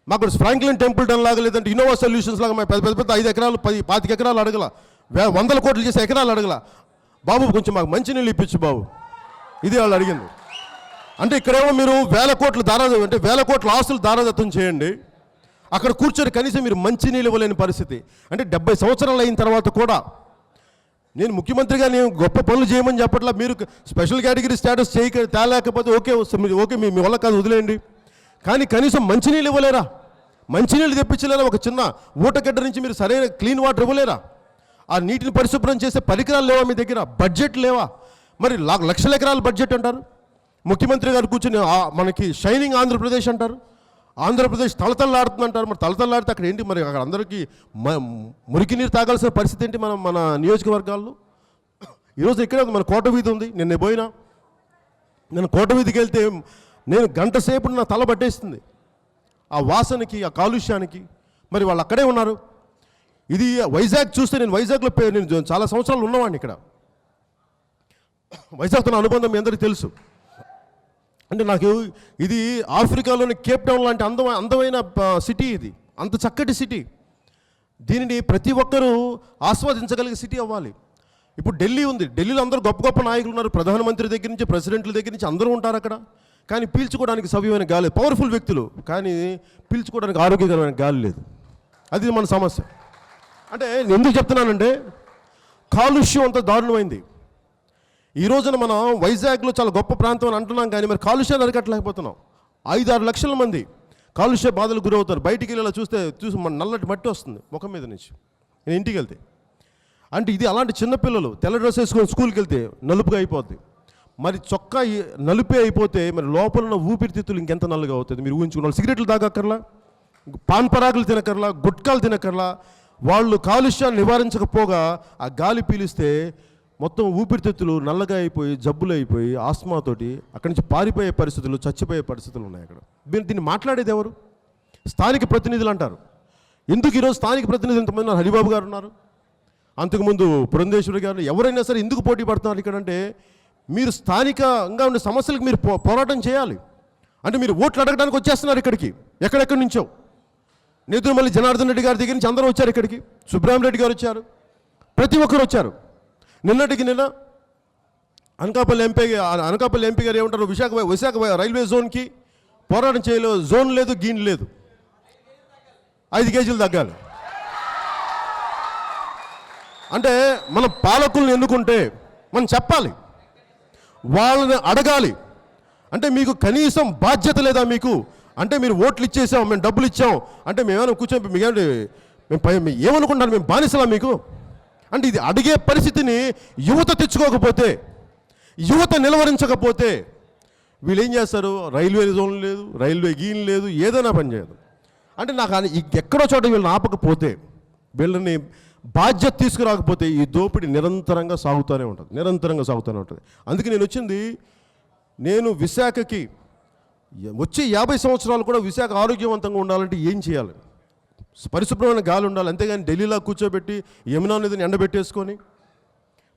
మాకు ఫ్రాంక్లిన్ టెంపుల్టన్ లాగా లేదంటే ఇన్నోవా సొల్యూషన్స్ లాగా పెద్ద 5 ఎకరాలు 10-25 ఎకరాలు అడగల, 100 కోట్లు చేసే ఎకరాలు అడగల, బాబు కొంచెం మాకు మంచినీళ్ళు ఇప్పించు బాబు, ఇది వాళ్ళు అడిగింది. అంటే ఇక్కడేమో మీరు వేల కోట్ల ఆస్తులు దారాదత్తం చేయండి, అక్కడ కూర్చొని కనీసం మీరు మంచినీళ్ళు ఇవ్వలేని పరిస్థితి. అంటే 70 సంవత్సరాలు అయిన తర్వాత కూడా నేను ముఖ్యమంత్రిగా నేను గొప్ప పనులు చేయమని చెప్పట్లా, మీరు స్పెషల్ కేటగిరీ స్టేటస్ తేలేకపోతే ఓకే మీ వల్ల కాదు వదిలేయండి, కానీ కనీసం మంచినీళ్ళు ఇవ్వలేరా, మంచినీళ్ళు తెప్పించలేరా, ఒక చిన్న ఊటగడ్డ నుంచి మీరు సరైన క్లీన్ వాటర్ ఇవ్వలేరా, ఆ నీటిని పరిశుభ్రం చేసే పరికరాలు లేవా మీ దగ్గర, బడ్జెట్ లేవా, మరి లక్షల ఎకరాల బడ్జెట్ అంటారు. ముఖ్యమంత్రి గారు కూర్చొని మనకి షైనింగ్ ఆంధ్రప్రదేశ్ అంటారు, ఆంధ్రప్రదేశ్ తలతల్లాడుతుందంటారు. మరి తలతల్లాడితే అక్కడ ఏంటి, మరి అక్కడ అందరికీ మురికి నీరు తాగాల్సిన పరిస్థితి ఏంటి మన నియోజకవర్గాల్లో. ఈరోజు ఇక్కడే మన కోట వీధి ఉంది, నేను కోట వీధికి వెళ్తే నేను గంట సేపు నా తల పట్టేస్తుంది ఆ వాసనకి, ఆ కాలుష్యానికి. మరి వాళ్ళు అక్కడే ఉన్నారు. ఇది వైజాగ్ చూస్తే నేను వైజాగ్లో నేను చాలా సంవత్సరాలు ఉన్నవాడిని. ఇక్కడ వైజాగ్తో అనుబంధం మీ అందరికీ తెలుసు. అంటే నాకు ఇది ఆఫ్రికాలోని కేప్ టౌన్ లాంటి అందమైన సిటీ, ఇది అంత చక్కటి సిటీ. దీనిని ప్రతి ఒక్కరూ ఆస్వాదించగలిగే సిటీ అవ్వాలి. ఇప్పుడు ఢిల్లీ ఉంది, ఢిల్లీలో అందరూ గొప్ప గొప్ప నాయకులు ఉన్నారు, ప్రధానమంత్రి దగ్గర నుంచి ప్రెసిడెంట్ల దగ్గర నుంచి అందరూ ఉంటారు అక్కడ. కానీ పీల్చుకోవడానికి సవ్యమైన గాలి, పవర్ఫుల్ వ్యక్తులు, కానీ పీల్చుకోవడానికి ఆరోగ్యకరమైన గాలి లేదు. అది మన సమస్య. అంటే నేను ఎందుకు చెప్తున్నానంటే కాలుష్యం అంత దారుణమైంది. ఈ రోజున మనం వైజాగ్లో చాలా గొప్ప ప్రాంతం అని అంటున్నాం, కానీ మరి కాలుష్యాన్ని అరికట్టలేకపోతున్నాం. 5-6 లక్షల మంది కాలుష్య బాధలు గురవుతారు. బయటికి వెళ్ళి చూసి మన నల్లటి మట్టి వస్తుంది ముఖం మీద నుంచి. నేను ఇంటికి వెళ్తే అంటే ఇది అలాంటి చిన్నపిల్లలు తెల్ల డ్రెస్ వేసుకొని స్కూల్కి వెళ్తే నలుపుగా అయిపోద్ది. మరి చొక్కా నలుపే అయిపోతే మరి లోపల ఉన్న ఊపిరితిత్తులు ఇంకెంత నల్లగా అవుతుంది మీరు ఊహించుకున్నారు. సిగరెట్లు తాగక్కర్లా, పాన్ పరాకులు తినక్కర్లా, గుట్కాలు తినక్కర్లా. వాళ్ళు కాలుష్యాన్ని నివారించకపోగా ఆ గాలి పీలిస్తే మొత్తం ఊపిరితిత్తులు నల్లగా అయిపోయి జబ్బులు అయిపోయి ఆస్మాతోటి అక్కడి నుంచి పారిపోయే పరిస్థితులు, చచ్చిపోయే పరిస్థితులు ఉన్నాయి అక్కడ. దీన్ని మాట్లాడేది ఎవరు? స్థానిక ప్రతినిధులు అంటారు. ఎందుకు ఈరోజు స్థానిక ప్రతినిధులు ఇంతమంది ఉన్నారు? హరిబాబు గారు ఉన్నారు, అంతకుముందు పురంధేశ్వరి గారు, ఎవరైనా సరే ఎందుకు పోటీ పడుతున్నారు ఇక్కడ అంటే మీరు స్థానికంగా ఉండే సమస్యలకు మీరు పోరాటం చేయాలి. అంటే మీరు ఓట్లు అడగడానికి వచ్చేస్తున్నారు ఇక్కడికి, ఎక్కడెక్కడి నుంచో. నేదురుమల్లి జనార్దన్ రెడ్డి గారి దగ్గర నుంచి అందరూ వచ్చారు ఇక్కడికి, సుబ్రహ్మరెడ్డి గారు వచ్చారు, ప్రతి ఒక్కరు వచ్చారు. నిన్న అనకాపల్లి ఎంపీ గారు ఏమంటారు, విశాఖ రైల్వే జోన్కి పోరాటం చేయలేదు, జోన్ లేదు, గీన్ లేదు, 5 కేజీలు తగ్గాలి. అంటే మన పాలకులను ఎన్నుకుంటే మనం చెప్పాలి, వాళ్ళని అడగాలి. అంటే మీకు కనీసం బాధ్యత లేదా మీకు? అంటే మీరు ఓట్లు ఇచ్చేసాం, మేము డబ్బులు ఇచ్చాం అంటే మేమేమైనా కూర్చొని మేము ఏమనుకుంటాను, మేము బానిసలా మీకు? అంటే ఇది అడిగే పరిస్థితిని యువత తెచ్చుకోకపోతే, యువత నిలవరించకపోతే వీళ్ళు ఏం చేస్తారు? రైల్వే జోన్ లేదు, రైల్వే గీన్ లేదు, ఏదైనా పని చేయదు. అంటే నాకు ఎక్కడో చోట వీళ్ళని ఆపకపోతే, వీళ్ళని బాధ్యత తీసుకురాకపోతే ఈ దోపిడీ నిరంతరంగా సాగుతూనే ఉంటుంది. అందుకే నేను వచ్చింది, నేను విశాఖకి వచ్చే 50 సంవత్సరాలు కూడా విశాఖ ఆరోగ్యవంతంగా ఉండాలంటే ఏం చేయాలి? పరిశుభ్రమైన గాలి ఉండాలి. అంతేగాని ఢిల్లీలో కూర్చోబెట్టి యమునా నదిని ఎండబెట్టేసుకొని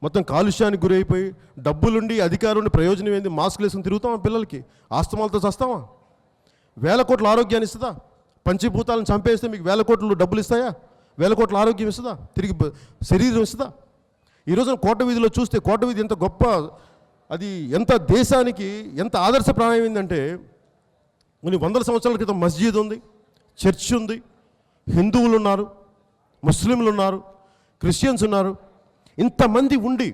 మొత్తం కాలుష్యానికి గురైపోయి డబ్బులుండి అధికారుండి ప్రయోజనం ఏంది? మాస్కులు వేసుకుని తిరుగుతామా? పిల్లలకి ఆస్తమాలతో చస్తామా? 1000 కోట్ల ఆరోగ్యాన్ని ఇస్తుందా? పంచభూతాలను చంపేస్తే మీకు 1000 కోట్లు డబ్బులు ఇస్తాయా? 1000 కోట్ల ఆరోగ్యం ఇస్తుందా? తిరిగి శరీరం ఇస్తుందా? ఈరోజు కోట వీధిలో చూస్తే, కోట వీధి ఎంత గొప్ప, అది ఎంత దేశానికి ఎంత ఆదర్శప్రాయమైందంటే, కొన్ని 100 సంవత్సరాల క్రితం మస్జిద్ ఉంది, చర్చ్ ఉంది, హిందువులు ఉన్నారు, ముస్లింలు ఉన్నారు, క్రిస్టియన్స్ ఉన్నారు, ఇంతమంది ఉండి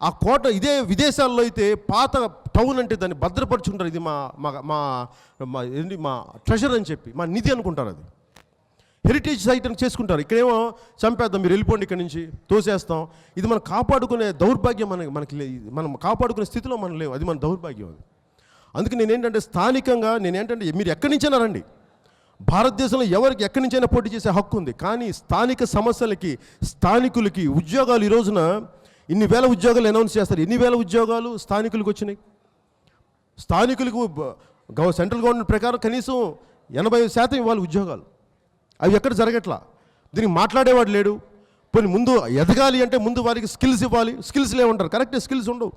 ఆ కోట, ఇదే విదేశాల్లో అయితే పాత టౌన్ అంటే దాన్ని భద్రపరుచుకుంటారు. ఇది మా ట్రెజర్ అని చెప్పి, మా నిధి అనుకుంటారు, అది హెరిటేజ్ సైట్ అని చేసుకుంటారు. ఇక్కడేమో చంపేద్దాం, మీరు వెళ్ళిపోండి ఇక్కడి నుంచి, తోసేస్తాం. ఇది మనం కాపాడుకునే దౌర్భాగ్యం మనకి మనం కాపాడుకునే స్థితిలో మనం లేవు, అది మన దౌర్భాగ్యం. అది అందుకే నేనేంటంటే స్థానికంగా మీరు ఎక్కడి నుంచైనా రండి, భారతదేశంలో ఎవరికి ఎక్కడి నుంచైనా పోటీ చేసే హక్కు ఉంది. కానీ స్థానిక సమస్యలకి, స్థానికులకి ఉద్యోగాలు, ఈ రోజున ఇన్ని వేల ఉద్యోగాలు అనౌన్స్ చేస్తారు. ఎన్ని వేల ఉద్యోగాలు స్థానికులకు వచ్చినాయి? స్థానికులకు సెంట్రల్ గవర్నమెంట్ ప్రకారం కనీసం 80% ఇవ్వాలి ఉద్యోగాలు. అవి ఎక్కడ జరగట్లా. దీనికి మాట్లాడేవాడు లేడు. పోనీ ముందు ఎదగాలి అంటే ముందు వారికి స్కిల్స్ ఇవ్వాలి. స్కిల్స్ లేవుంటారు, కరెక్ట్ స్కిల్స్ ఉండవు.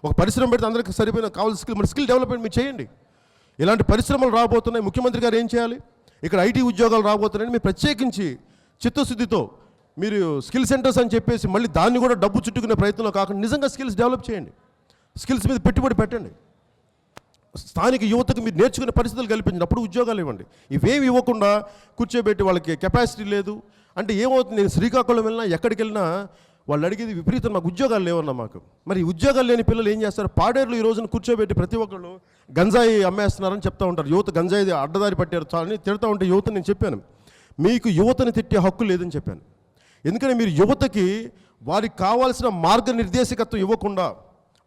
ఒక పరిశ్రమ పెడితే అందరికీ సరిపోయిన కావాల్సిన స్కిల్, మరి స్కిల్ డెవలప్మెంట్ మీరు చేయండి. ఇలాంటి పరిశ్రమలు రాబోతున్నాయి. ముఖ్యమంత్రి గారు ఏం చేయాలి? ఇక్కడ ఐటీ ఉద్యోగాలు రాబోతున్నాయని మీరు ప్రత్యేకించి చిత్తశుద్ధితో మీరు స్కిల్ సెంటర్స్ అని చెప్పేసి మళ్ళీ దాన్ని కూడా డబ్బు చుట్టుకునే ప్రయత్నంలో కాకుండా నిజంగా స్కిల్స్ డెవలప్ చేయండి. స్కిల్స్ మీద పెట్టుబడి పెట్టండి. స్థానిక యువతకు మీరు నేర్చుకునే పరిస్థితులు కల్పించండి. అప్పుడు ఉద్యోగాలు ఇవ్వండి. ఇవేమి ఇవ్వకుండా కూర్చోబెట్టి వాళ్ళకి కెపాసిటీ లేదు అంటే ఏమవుతుంది? నేను శ్రీకాకుళం వెళ్ళినా, ఎక్కడికి వెళ్ళినా వాళ్ళు అడిగేది విపరీతం, మాకు ఉద్యోగాలు లేవన్నా మాకు. మరి ఉద్యోగాలు లేని పిల్లలు ఏం చేస్తారు? పాడేరులో ఈ రోజున కూర్చోబెట్టి ప్రతి ఒక్కళ్ళు గంజాయి అమ్మేస్తున్నారని చెప్తూ ఉంటారు. యువత గంజాయి అడ్డదారి పట్టారు అని తిడతా ఉంటే యువత, నేను చెప్పాను మీకు యువతని తిట్టే హక్కు లేదని చెప్పాను. ఎందుకంటే మీరు యువతకి వారికి కావాల్సిన మార్గనిర్దేశకత్వం ఇవ్వకుండా,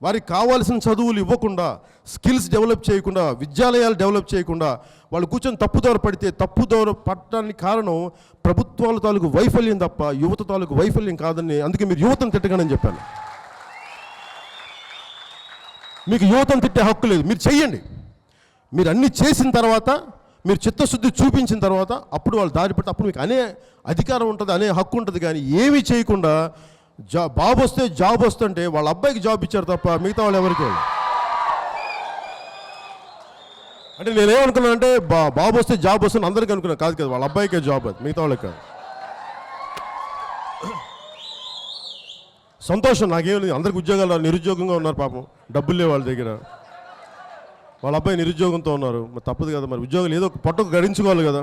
వారికి కావాల్సిన చదువులు ఇవ్వకుండా, స్కిల్స్ డెవలప్ చేయకుండా, విద్యాలయాలు డెవలప్ చేయకుండా వాళ్ళు కూర్చొని తప్పుదోవ పడితే, తప్పుదోవ పట్టడానికి కారణం ప్రభుత్వాల తాలూకు వైఫల్యం తప్ప యువత తాలూకు వైఫల్యం కాదని. అందుకే మీరు యువతను తిట్టగానని చెప్పాను. మీకు యువతను తిట్టే హక్కు లేదు. మీరు చెయ్యండి. మీరు అన్నీ చేసిన తర్వాత, మీరు చిత్తశుద్ధి చూపించిన తర్వాత అప్పుడు వాళ్ళు దారి పడితే అప్పుడు మీకు అనే అధికారం ఉంటుంది, అనే హక్కు ఉంటుంది. కానీ ఏమీ చేయకుండా బాబు వస్తే జాబ్ వస్తుంటే వాళ్ళ అబ్బాయికి జాబ్ ఇచ్చారు తప్ప మిగతా వాళ్ళు ఎవరికి. అంటే నేనేమనుకున్నాను అంటే బాబు వస్తే జాబ్ వస్తుంది అందరికీ అనుకున్నాను. కాదు కదా, వాళ్ళ అబ్బాయికే జాబ్, అది మిగతా వాళ్ళకి కాదు. సంతోషం నాకేం, అందరికి ఉద్యోగాలు, నిరుద్యోగంగా ఉన్నారు పాపం, డబ్బులు లేవు వాళ్ళ దగ్గర. వాళ్ళ అబ్బాయి నిరుద్యోగంతో ఉన్నారు, మరి తప్పదు కదా, మరి ఉద్యోగాలు ఏదో పొట్టకు గడించుకోవాలి కదా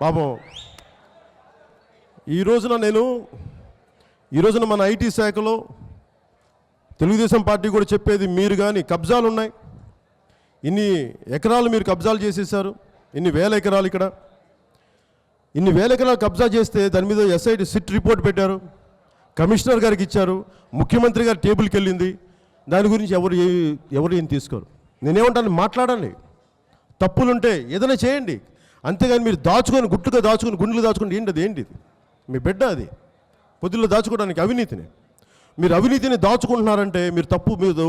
పాపం. ఈ రోజున మన ఐటీ శాఖలో తెలుగుదేశం పార్టీ కూడా చెప్పేది, మీరు కానీ కబ్జాలు ఉన్నాయి, ఇన్ని ఎకరాలు మీరు కబ్జాలు చేసేసారు, ఇన్ని వేల ఎకరాలు, ఇక్కడ ఇన్ని వేల ఎకరాలు కబ్జా చేస్తే దాని మీద ఎస్ఐటి సిట్ రిపోర్ట్ పెట్టారు, కమిషనర్ గారికి ఇచ్చారు, ముఖ్యమంత్రి గారి టేబుల్కి వెళ్ళింది. దాని గురించి ఎవరు ఏం తీసుకోరు. నేనేమంటాను, మాట్లాడండి, తప్పులుంటే ఏదైనా చేయండి. అంతేగాని మీరు దాచుకొని, గుట్టుగా దాచుకొని, గుండెలు దాచుకొని ఏంటి అది? ఏంటి ఇది? మీ బిడ్డ అది పొద్దుల్లో దాచుకోవడానికి అవినీతిని. మీరు అవినీతిని దాచుకుంటున్నారంటే మీరు తప్పు. మీరు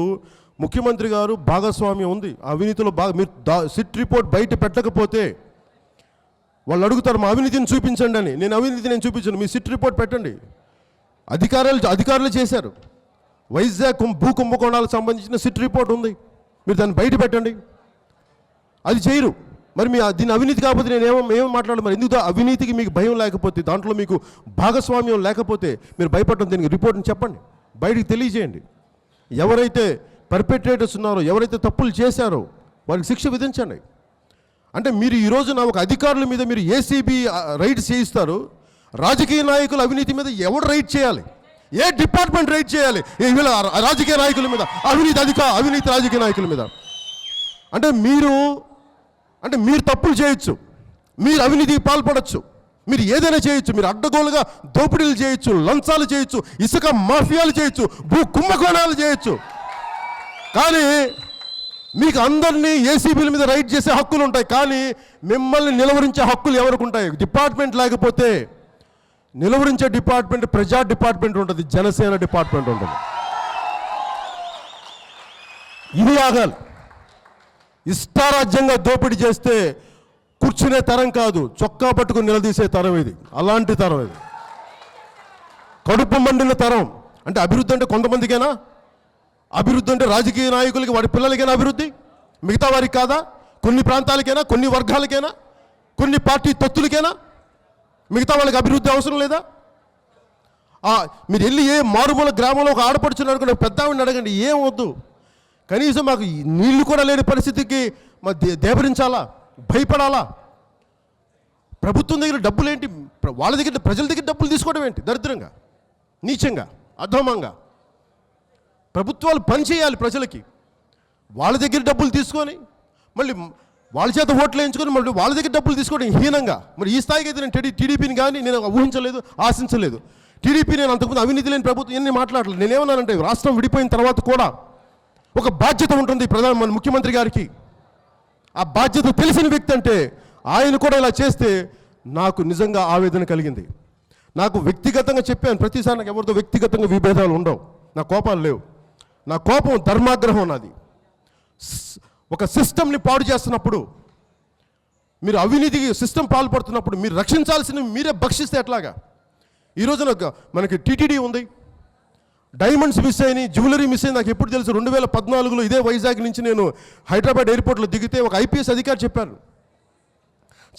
ముఖ్యమంత్రి గారు భాగస్వామ్యం ఉంది అవినీతిలో. మీరు సిట్ రిపోర్ట్ బయట పెట్టకపోతే వాళ్ళు అడుగుతారు మా అవినీతిని చూపించండి అని. నేను అవినీతి నేను చూపించను, మీ సిట్ రిపోర్ట్ పెట్టండి. అధికారులు చేశారు. వైజాగ్ భూ కుంభకోణాలకు సంబంధించిన సిట్ రిపోర్ట్ ఉంది, మీరు దాన్ని బయట పెట్టండి. అది చేయరు. మరి మీ దీని అవినీతి కాకపోతే నేను ఏమో మాట్లాడాలి. మరి ఎందుకు అవినీతికి మీకు భయం లేకపోతే, దాంట్లో మీకు భాగస్వామ్యం లేకపోతే మీరు భయపడడం దీనికి రిపోర్ట్ని చెప్పండి, బయటికి తెలియజేయండి. ఎవరైతే పర్పెట్రేటర్స్ ఉన్నారో, ఎవరైతే తప్పులు చేశారో వారికి శిక్ష విధించండి. అంటే మీరు ఈ రోజున ఒక అధికారుల మీద మీరు ఏసీబీ రైడ్స్ చేయిస్తారు, రాజకీయ నాయకుల అవినీతి మీద ఎవడు రైడ్ చేయాలి? ఏ డిపార్ట్మెంట్ రైడ్ చేయాలి? వీళ్ళ రాజకీయ నాయకుల మీద, అవినీతి రాజకీయ నాయకుల మీద. అంటే మీరు తప్పులు చేయొచ్చు, మీరు అవినీతికి పాల్పడచ్చు, మీరు ఏదైనా చేయొచ్చు, మీరు అడ్డగోలుగా దోపిడీలు చేయొచ్చు, లంచాలు చేయొచ్చు, ఇసుక మాఫియాలు చేయొచ్చు, భూ కుంభకోణాలు చేయొచ్చు. కానీ మీకు అందరినీ ఏసీబీల మీద రైడ్ చేసే హక్కులు ఉంటాయి, కానీ మిమ్మల్ని నిలవరించే హక్కులు ఎవరికి ఉంటాయి? డిపార్ట్మెంట్ లేకపోతే నిలవరించే డిపార్ట్మెంట్ ప్రజా డిపార్ట్మెంట్ ఉంటుంది, జనసేన డిపార్ట్మెంట్ ఉంటుంది. ఇది ఆగాలి. ఇష్టారాజ్యంగా దోపిడీ చేస్తే కూర్చునే తరం కాదు, చొక్కా పట్టుకుని నిలదీసే తరం ఇది. అలాంటి తరం ఇది, కడుపు మండిన తరం. అంటే అభివృద్ధి అంటే కొంతమందికేనా? అభివృద్ధి అంటే రాజకీయ నాయకులకి, వాడి పిల్లలకైనా అభివృద్ధి, మిగతా వారికి కాదా? కొన్ని ప్రాంతాలకైనా, కొన్ని వర్గాలకైనా, కొన్ని పార్టీ తొత్తులకైనా, మిగతా వాళ్ళకి అభివృద్ధి అవసరం లేదా? మీరు వెళ్ళి ఏ మారుమూల గ్రామంలో ఒక ఆడపడుచున్నారు కూడా పెద్ద ఆవిడని అడగండి, ఏం వద్దు, కనీసం మాకు నీళ్లు కూడా లేని పరిస్థితికి దేబరించాలా, భయపడాలా? ప్రభుత్వం దగ్గర డబ్బులు ఏంటి? వాళ్ళ దగ్గర, ప్రజల దగ్గర డబ్బులు తీసుకోవడం ఏంటి? దరిద్రంగా, నీచంగా, అధమంగా. ప్రభుత్వాలు పని చేయాలి ప్రజలకి. వాళ్ళ దగ్గర డబ్బులు తీసుకొని మళ్ళీ వాళ్ళ చేత ఓట్లు వేయించుకొని మళ్ళీ వాళ్ళ దగ్గర డబ్బులు తీసుకోవడం హీనంగా. మరి ఈ స్థాయికి అయితే నేను టీడీపీని కానీ నేను ఊహించలేదు, ఆశించలేదు. టీడీపీ నేను అంతకుముందు అవినీతి లేని ప్రభుత్వం ఎన్ని మాట్లాడలేదు. నేనేమన్నానంటే రాష్ట్రం విడిపోయిన తర్వాత కూడా ఒక బాధ్యత ఉంటుంది మన ముఖ్యమంత్రి గారికి. ఆ బాధ్యత తెలిసిన వ్యక్తి అంటే ఆయన కూడా ఇలా చేస్తే నాకు నిజంగా ఆవేదన కలిగింది. నాకు వ్యక్తిగతంగా చెప్పాను, ప్రతిసారి నాకు ఎవరితో వ్యక్తిగతంగా విభేదాలు ఉండవు, నా కోపాలు లేవు. నా కోపం ధర్మాగ్రహం నాది. ఒక సిస్టమ్ని పాడు చేస్తున్నప్పుడు, మీరు అవినీతికి సిస్టమ్ పాల్పడుతున్నప్పుడు మీరు రక్షించాల్సినవి మీరే భక్షిస్తే ఎట్లాగా? ఈ రోజున మనకి టీటీడీ ఉంది, డైమండ్స్ మిస్ అయినాయి, జ్యువెలరీ మిస్ అయింది. నాకు ఎప్పుడు తెలుసు, 2014లో ఇదే వైజాగ్ నుంచి నేను హైదరాబాద్ ఎయిర్పోర్ట్లో దిగితే ఒక ఐపీఎస్ అధికారి చెప్పారు,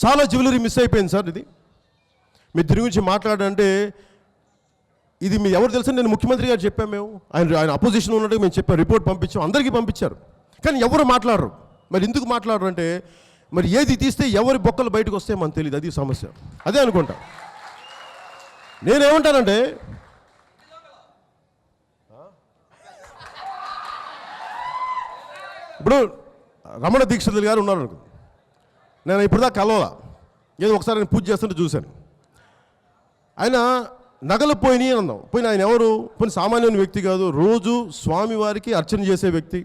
చాలా జ్యువెలరీ మిస్ అయిపోయింది సార్. ఇది మీరు దీని గురించి మాట్లాడంటే ఇది మీ ఎవరు తెలుసు? నేను ముఖ్యమంత్రి గారు చెప్పాము, మేము ఆయన అపోజిషన్ ఉన్నట్టుగా మేము చెప్పాం, రిపోర్ట్ పంపించాం, అందరికీ పంపించారు, కానీ ఎవరు మాట్లాడరు. మరి ఎందుకు మాట్లాడరు అంటే మరి ఏది తీస్తే ఎవరి బొక్కలు బయటకు వస్తే మనకు తెలియదు, అది సమస్య. అదే అనుకుంటా. నేనేమంటానంటే ఇప్పుడు రమణ దీక్షితులు గారు ఉన్నారు అనుకో, నేను ఇప్పుడుదా కలవాలా, ఏదో ఒకసారి నేను పూజ చేస్తుంటే చూశాను. ఆయన నగలు పోయినాయి అని అన్నాం. పోయిన ఆయన ఎవరు? పోయిన సామాన్యమైన వ్యక్తి కాదు, రోజు స్వామివారికి అర్చన చేసే వ్యక్తి.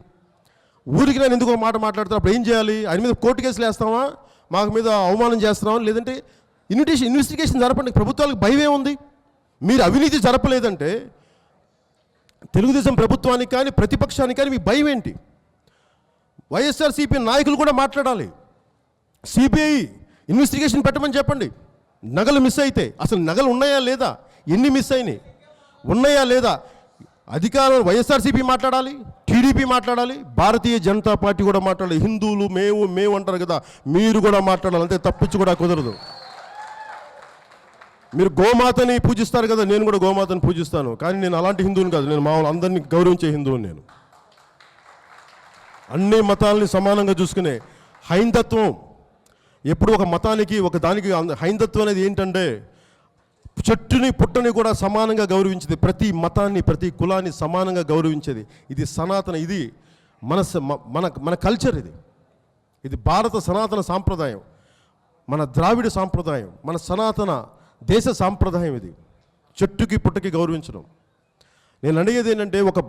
ఊరికి నేను ఎందుకు మాట మాట్లాడతాను? అప్పుడు ఏం చేయాలి? ఆయన మీద కోర్టు కేసులు వేస్తామా, మాకు మీద అవమానం చేస్తున్నామా, లేదంటే ఇన్వెస్టిగేషన్ జరపండి. ప్రభుత్వాలకు భయమే ఉంది. మీరు అవినీతి జరపలేదంటే తెలుగుదేశం ప్రభుత్వానికి కానీ ప్రతిపక్షానికి కానీ మీ భయం ఏంటి? వైఎస్ఆర్సీపీ నాయకులు కూడా మాట్లాడాలి. సిబిఐ ఇన్వెస్టిగేషన్ పెట్టమని చెప్పండి. నగలు మిస్ అయితే అసలు నగలు ఉన్నాయా లేదా, ఎన్ని మిస్ అయినాయి, ఉన్నాయా లేదా? అధికారం వైఎస్ఆర్సీపీ మాట్లాడాలి, టీడీపీ మాట్లాడాలి, భారతీయ జనతా పార్టీ కూడా మాట్లాడాలి. హిందువులు మేము అంటారు కదా, మీరు కూడా మాట్లాడాలి, అంతే, తప్పించి కూడా కుదరదు. మీరు గోమాతని పూజిస్తారు కదా, నేను కూడా గోమాతని పూజిస్తాను, కానీ నేను అలాంటి హిందువుని కాదు, నేను మామూలు అందరినీ గౌరవించే హిందువుని. నేను అన్ని మతాలని సమానంగా చూసుకునే హైందత్వం ఎప్పుడు ఒక మతానికి ఒక దానికి, హైందత్వం అనేది ఏంటంటే చెట్టుని పుట్టని కూడా సమానంగా గౌరవించేది, ప్రతి మతాన్ని ప్రతి కులాన్ని సమానంగా గౌరవించేది. ఇది సనాతన, ఇది మన కల్చర్, ఇది భారత సనాతన సాంప్రదాయం, మన ద్రావిడ సాంప్రదాయం, మన సనాతన దేశ సాంప్రదాయం. ఇది చెట్టుకి పుట్టకి గౌరవించడం. నేను అడిగేది ఏంటంటే, ఒక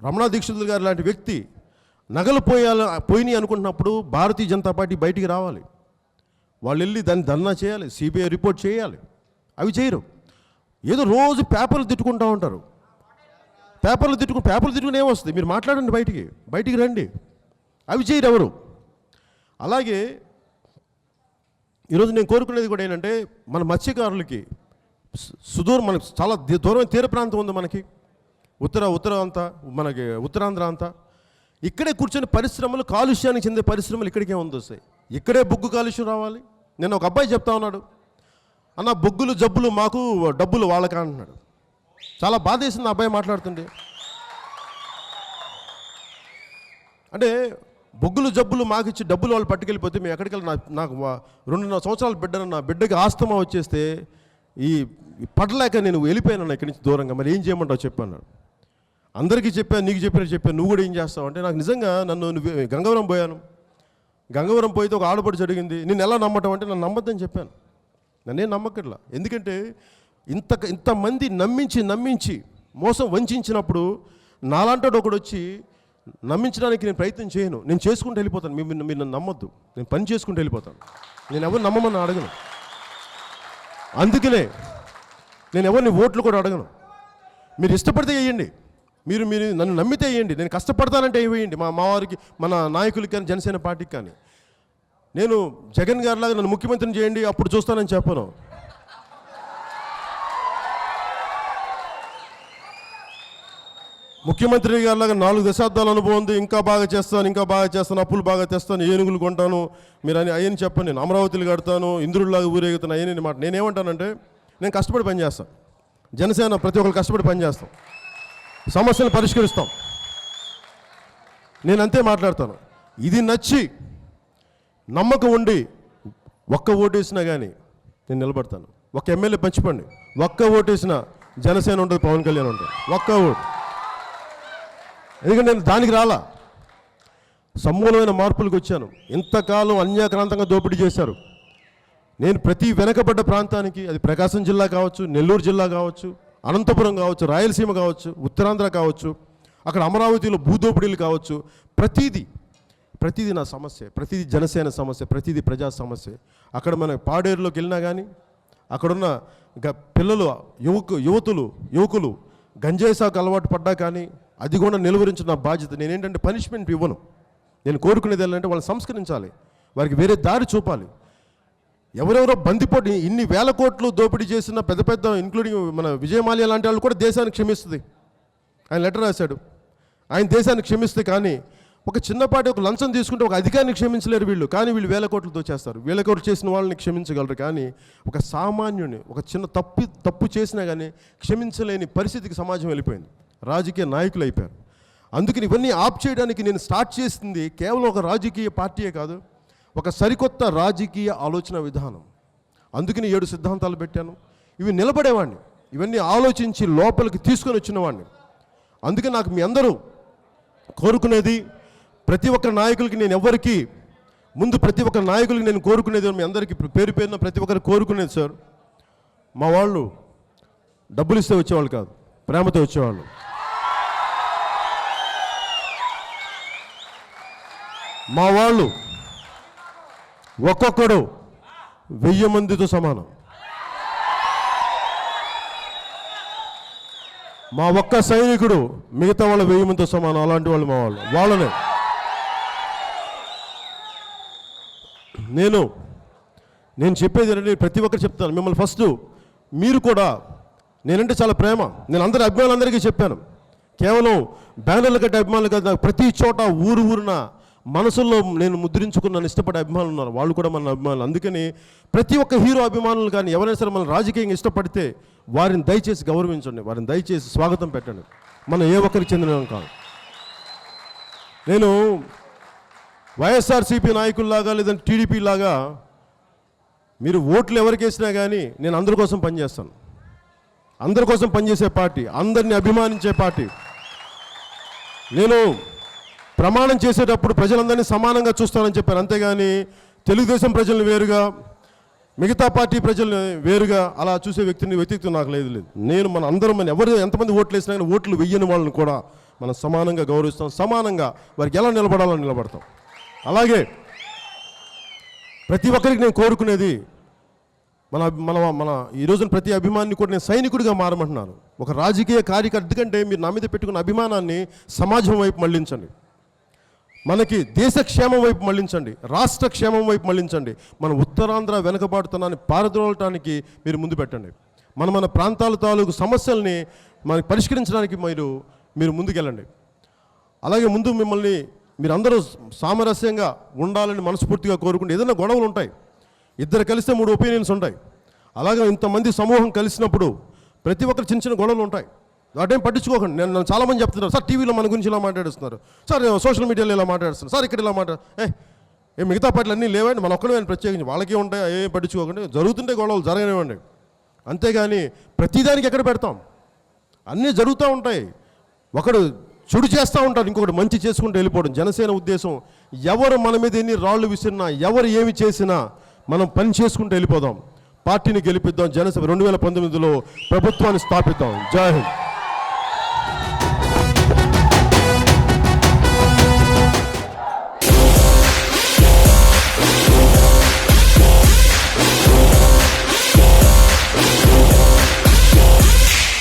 రమణ దీక్షితులు గారు లాంటి వ్యక్తి నగలు పోయినాయి అనుకుంటున్నప్పుడు భారతీయ జనతా పార్టీ బయటికి రావాలి, వాళ్ళు వెళ్ళి దాన్ని ధర్నా చేయాలి, సిబిఐ రిపోర్ట్ చేయాలి. అవి చేయరు. ఏదో రోజు పేపర్లు తిట్టుకుంటూ ఉంటారు. పేపర్లు తిట్టుకుని ఏమొస్తుంది? మీరు మాట్లాడండి, బయటికి రండి. అవి చేయరు ఎవరు. అలాగే ఈరోజు నేను కోరుకునేది కూడా ఏంటంటే, మన మత్స్యకారులకి మనకు చాలా దూరం తీర ప్రాంతం ఉంది మనకి, ఉత్తర అంతా, మనకి ఉత్తరాంధ్ర అంతా. ఇక్కడే కూర్చొని పరిశ్రమలు, కాలుష్యానికి చెందే పరిశ్రమలు ఇక్కడికే వస్తాయి. ఇక్కడే బొగ్గు కాలుష్యం రావాలి. నేను ఒక అబ్బాయి చెప్తా ఉన్నాడు, అన్న బొగ్గులు జబ్బులు మాకు, డబ్బులు వాళ్ళకా అంటున్నాడు. చాలా బాధేసింది ఆ అబ్బాయి మాట్లాడుతుంటే. అంటే బొగ్గులు జబ్బులు మాకు ఇచ్చి డబ్బులు వాళ్ళు పట్టుకెళ్ళిపోతే మేము ఎక్కడికి వెళ్ళి, నాకు 2.5 సంవత్సరాల బిడ్డను, నా బిడ్డకి ఆస్తమా వచ్చేస్తే ఈ పడలేక నేను వెళ్ళిపోయాను ఇక్కడి నుంచి దూరంగా. మరి ఏం చేయమంటావు చెప్పాను. అందరికీ చెప్పాను, నీకు చెప్పాను, నువ్వు కూడా ఏం చేస్తావు అంటే, నాకు నిజంగా గంగవరం పోయాను. గంగవరం పోయితే ఒక ఆడపడి జరిగింది. నేను ఎలా నమ్మటం అంటే, నన్ను నమ్మద్దని చెప్పాను. నన్నేం నమ్మకట్లా. ఎందుకంటే ఇంతమంది నమ్మించి మోసం వంచినప్పుడు నాలాంటి ఒకడు వచ్చి నమ్మించడానికి నేను ప్రయత్నం చేయను. నేను చేసుకుంటూ వెళ్ళిపోతాను. మీరు నన్ను నమ్మొద్దు. నేను పని చేసుకుంటూ వెళ్ళిపోతాను. నేను ఎవరు నమ్మమని అడగను. అందుకనే నేను ఎవరిని ఓట్లు కూడా అడగను. మీరు ఇష్టపడితే వేయండి, మీరు నన్ను నమ్మితే వేయండి. నేను కష్టపడతానంటే వేయండి. మా వారికి, మన నాయకులకి కానీ, జనసేన పార్టీకి కానీ. నేను జగన్ గారిలాగా నన్ను ముఖ్యమంత్రిని చేయండి అప్పుడు చూస్తానని చెప్పను. ముఖ్యమంత్రి గారిలాగా 4 దశాబ్దాల అనుభవం ఉంది, ఇంకా బాగా చేస్తాను, అప్పులు బాగా తెస్తాను, ఏనుగులు కొంటాను, మీరు అయ్యని చెప్పను. నేను అమరావతిలు కడతాను, ఇంద్రుడిలాగా ఊరేగుతాను, అయ్యని మాట. నేనేమంటానంటే, నేను కష్టపడి పనిచేస్తాను. జనసేన ప్రతి ఒక్కరు కష్టపడి పనిచేస్తాం, సమస్యలు పరిష్కరిస్తాం. నేను అంతే మాట్లాడతాను. ఇది నచ్చి నమ్మకం ఉండి ఒక్క ఓటేసినా కానీ నేను నిలబడతాను. ఒక్క ఎమ్మెల్యే పంచిపండి, ఒక్క ఓటేసినా జనసేన ఉంటుంది, పవన్ కళ్యాణ్ ఉంటుంది. ఒక్క ఓటు. ఎందుకంటే నేను దానికి రాలా, సమూలమైన మార్పులకు వచ్చాను. ఇంతకాలం అన్యాక్రాంతంగా దోపిడీ చేశారు. నేను ప్రతి వెనకబడ్డ ప్రాంతానికి, అది ప్రకాశం జిల్లా కావచ్చు, నెల్లూరు జిల్లా కావచ్చు, అనంతపురం కావచ్చు, రాయలసీమ కావచ్చు, ఉత్తరాంధ్ర కావచ్చు, అక్కడ అమరావతిలో భూదోపిడీలు కావచ్చు, ప్రతిదీ నా సమస్య, ప్రతిదీ జనసేన సమస్య, ప్రతిదీ ప్రజా సమస్య. అక్కడ మన పాడేరులోకి వెళ్ళినా కానీ అక్కడున్న పిల్లలు, యువకులు గంజాయి సాగు అలవాటు పడ్డా కానీ అది కూడా నిలువరించిన నా బాధ్యత. నేనేంటంటే పనిష్మెంట్ ఇవ్వను. నేను కోరుకునేది ఏంటంటే వాళ్ళని సంస్కరించాలి, వారికి వేరే దారి చూపాలి. ఎవరెవరో బందిపోటు ఇన్ని వేల కోట్లు దోపిడీ చేసిన పెద్ద ఇంక్లూడింగ్ మన విజయమాల్య లాంటి వాళ్ళు కూడా దేశాన్ని క్షమిస్తుంది. ఆయన లెటర్ రాశాడు, ఆయన దేశాన్ని క్షమిస్తే. కానీ ఒక చిన్నపాటి ఒక లంచం తీసుకుంటే ఒక అధికారిని క్షమించలేరు వీళ్ళు. కానీ వీళ్ళు వేల కోట్లు దోచేస్తారు. వేల కోట్లు చేసిన వాళ్ళని క్షమించగలరు, కానీ ఒక సామాన్యుని ఒక చిన్న తప్పు చేసినా కానీ క్షమించలేని పరిస్థితికి సమాజం వెళ్ళిపోయింది. రాజకీయ నాయకులు అయిపోయారు. అందుకని ఇవన్నీ ఆప్ చేయడానికి నేను స్టార్ట్ చేసింది కేవలం ఒక రాజకీయ పార్టీయే కాదు, ఒక సరికొత్త రాజకీయ ఆలోచన విధానం. అందుకని 7 సిద్ధాంతాలు పెట్టాను. ఇవి నిలబడేవాడిని, ఇవన్నీ ఆలోచించి లోపలికి తీసుకొని వచ్చినవాడిని. అందుకే నాకు మీ అందరూ కోరుకునేది, ప్రతి ఒక్క నాయకులకి నేను ఎవరికి ముందు, ప్రతి ఒక్క నాయకులకి నేను కోరుకునేది, మీ అందరికీ పేరున ప్రతి ఒక్కరు కోరుకునేది, సార్, మా వాళ్ళు డబ్బులు ఇస్తే వచ్చేవాళ్ళు కాదు, ప్రేమతో వచ్చేవాళ్ళు. మా వాళ్ళు ఒక్కొక్కడు 1000 మందితో సమానం. మా ఒక్క సైనికుడు మిగతా వాళ్ళ 1000 మందితో సమానం. అలాంటి వాళ్ళు మా వాళ్ళనే. నేను చెప్పేది ఏంటంటే, ప్రతి ఒక్కరు చెప్తాను, మిమ్మల్ని ఫస్ట్ మీరు కూడా, నేనంటే చాలా ప్రేమ. నేను అభిమానులందరికీ చెప్పాను, కేవలం బ్యానర్లు కట్టే అభిమానులు కాదు, నాకు ప్రతి చోట ఊరున మనసుల్లో నేను ముద్రించుకున్నాను ఇష్టపడే అభిమానులు ఉన్నారు, వాళ్ళు కూడా మన అభిమానులు. అందుకని ప్రతి ఒక్క హీరో అభిమానులు కానీ ఎవరైనా సరే మన రాజకీయంగా ఇష్టపడితే వారిని దయచేసి గౌరవించండి, వారిని దయచేసి స్వాగతం పెట్టండి. మనం ఏ ఒక్కరికి చెందిన కాదు. నేను వైఎస్ఆర్సీపీ నాయకుల్లాగా లేదంటే టీడీపీ లాగా మీరు ఓట్లు ఎవరికి వేసినా కానీ నేను అందరి కోసం పనిచేస్తాను. అందరి కోసం పనిచేసే పార్టీ, అందరినీ అభిమానించే పార్టీ. నేను ప్రమాణం చేసేటప్పుడు ప్రజలందరినీ సమానంగా చూస్తానని చెప్పాను, అంతేగాని తెలుగుదేశం ప్రజలను వేరుగా, మిగతా పార్టీ ప్రజలను వేరుగా అలా చూసే వ్యక్తిత్వం నాకు లేదు. నేను మన అందరం, ఎవరు ఎంతమంది ఓట్లు వేసినా కానీ ఓట్లు వెయ్యని వాళ్ళని కూడా మనం సమానంగా గౌరవిస్తాం, సమానంగా వారికి ఎలా నిలబడాలో నిలబడతాం. అలాగే ప్రతి ఒక్కరికి నేను కోరుకునేది, మన మన మన ఈ రోజున ప్రతి అభిమాని కూడా నేను సైనికుడిగా మారమంటున్నాను. ఒక రాజకీయ కార్యకర్త కంటే మీరు నా మీద పెట్టుకున్న అభిమానాన్ని సమాజం వైపు మళ్లించండి, మనకి దేశ క్షేమం వైపు మళ్లించండి, రాష్ట్ర క్షేమం వైపు మళ్లించండి. మన ఉత్తరాంధ్ర వెనుకబాటుతనాన్ని పారద్రోలటానికి మీరు ముందు పెట్టండి. మన ప్రాంతాల తాలూకు సమస్యల్ని మనకి పరిష్కరించడానికి మీరు ముందుకెళ్ళండి. అలాగే ముందు మిమ్మల్ని మీరందరూ సామరస్యంగా ఉండాలని మనస్ఫూర్తిగా కోరుకుంటే, ఏదైనా గొడవలు ఉంటాయి, ఇద్దరు కలిస్తే 3 ఒపీనియన్స్ ఉంటాయి. అలాగే ఇంతమంది సమూహం కలిసినప్పుడు ప్రతి ఒక్కరు చిన్న చిన్న గొడవలు ఉంటాయి. వాటేం పట్టించుకోకండి. నేను చాలామంది చెప్తున్నారు, సార్ టీవీలో మన గురించి ఇలా మాట్లాడుతున్నారు, సార్ సోషల్ మీడియాలో ఇలా మాట్లాడుతున్నారు, సార్ ఇక్కడ ఇలా ఏ మిగతా పార్టీలు అన్నీ లేవండి, మన ఒక్కడే ప్రత్యేకించి వాళ్ళకే ఉంటాయి, ఏం పట్టించుకోకండి. జరుగుతుంటే గొడవలు జరగనివ్వండి. అంతేగాని ప్రతిదానికి ఎక్కడ పెడతాం? అన్నీ జరుగుతూ ఉంటాయి. ఒకడు చెడు చేస్తూ ఉంటారు, ఇంకొకటి మంచి చేసుకుంటూ వెళ్ళిపోవడం. జనసేన ఉద్దేశం, ఎవరు మన మీద ఎన్ని రాళ్ళు విసిరినా, ఎవరు ఏమి చేసినా మనం పని చేసుకుంటూ వెళ్ళిపోదాం. పార్టీని గెలిపిద్దాం. జనసేన 2019లో ప్రభుత్వాన్ని స్థాపిద్దాం. జై హింద్.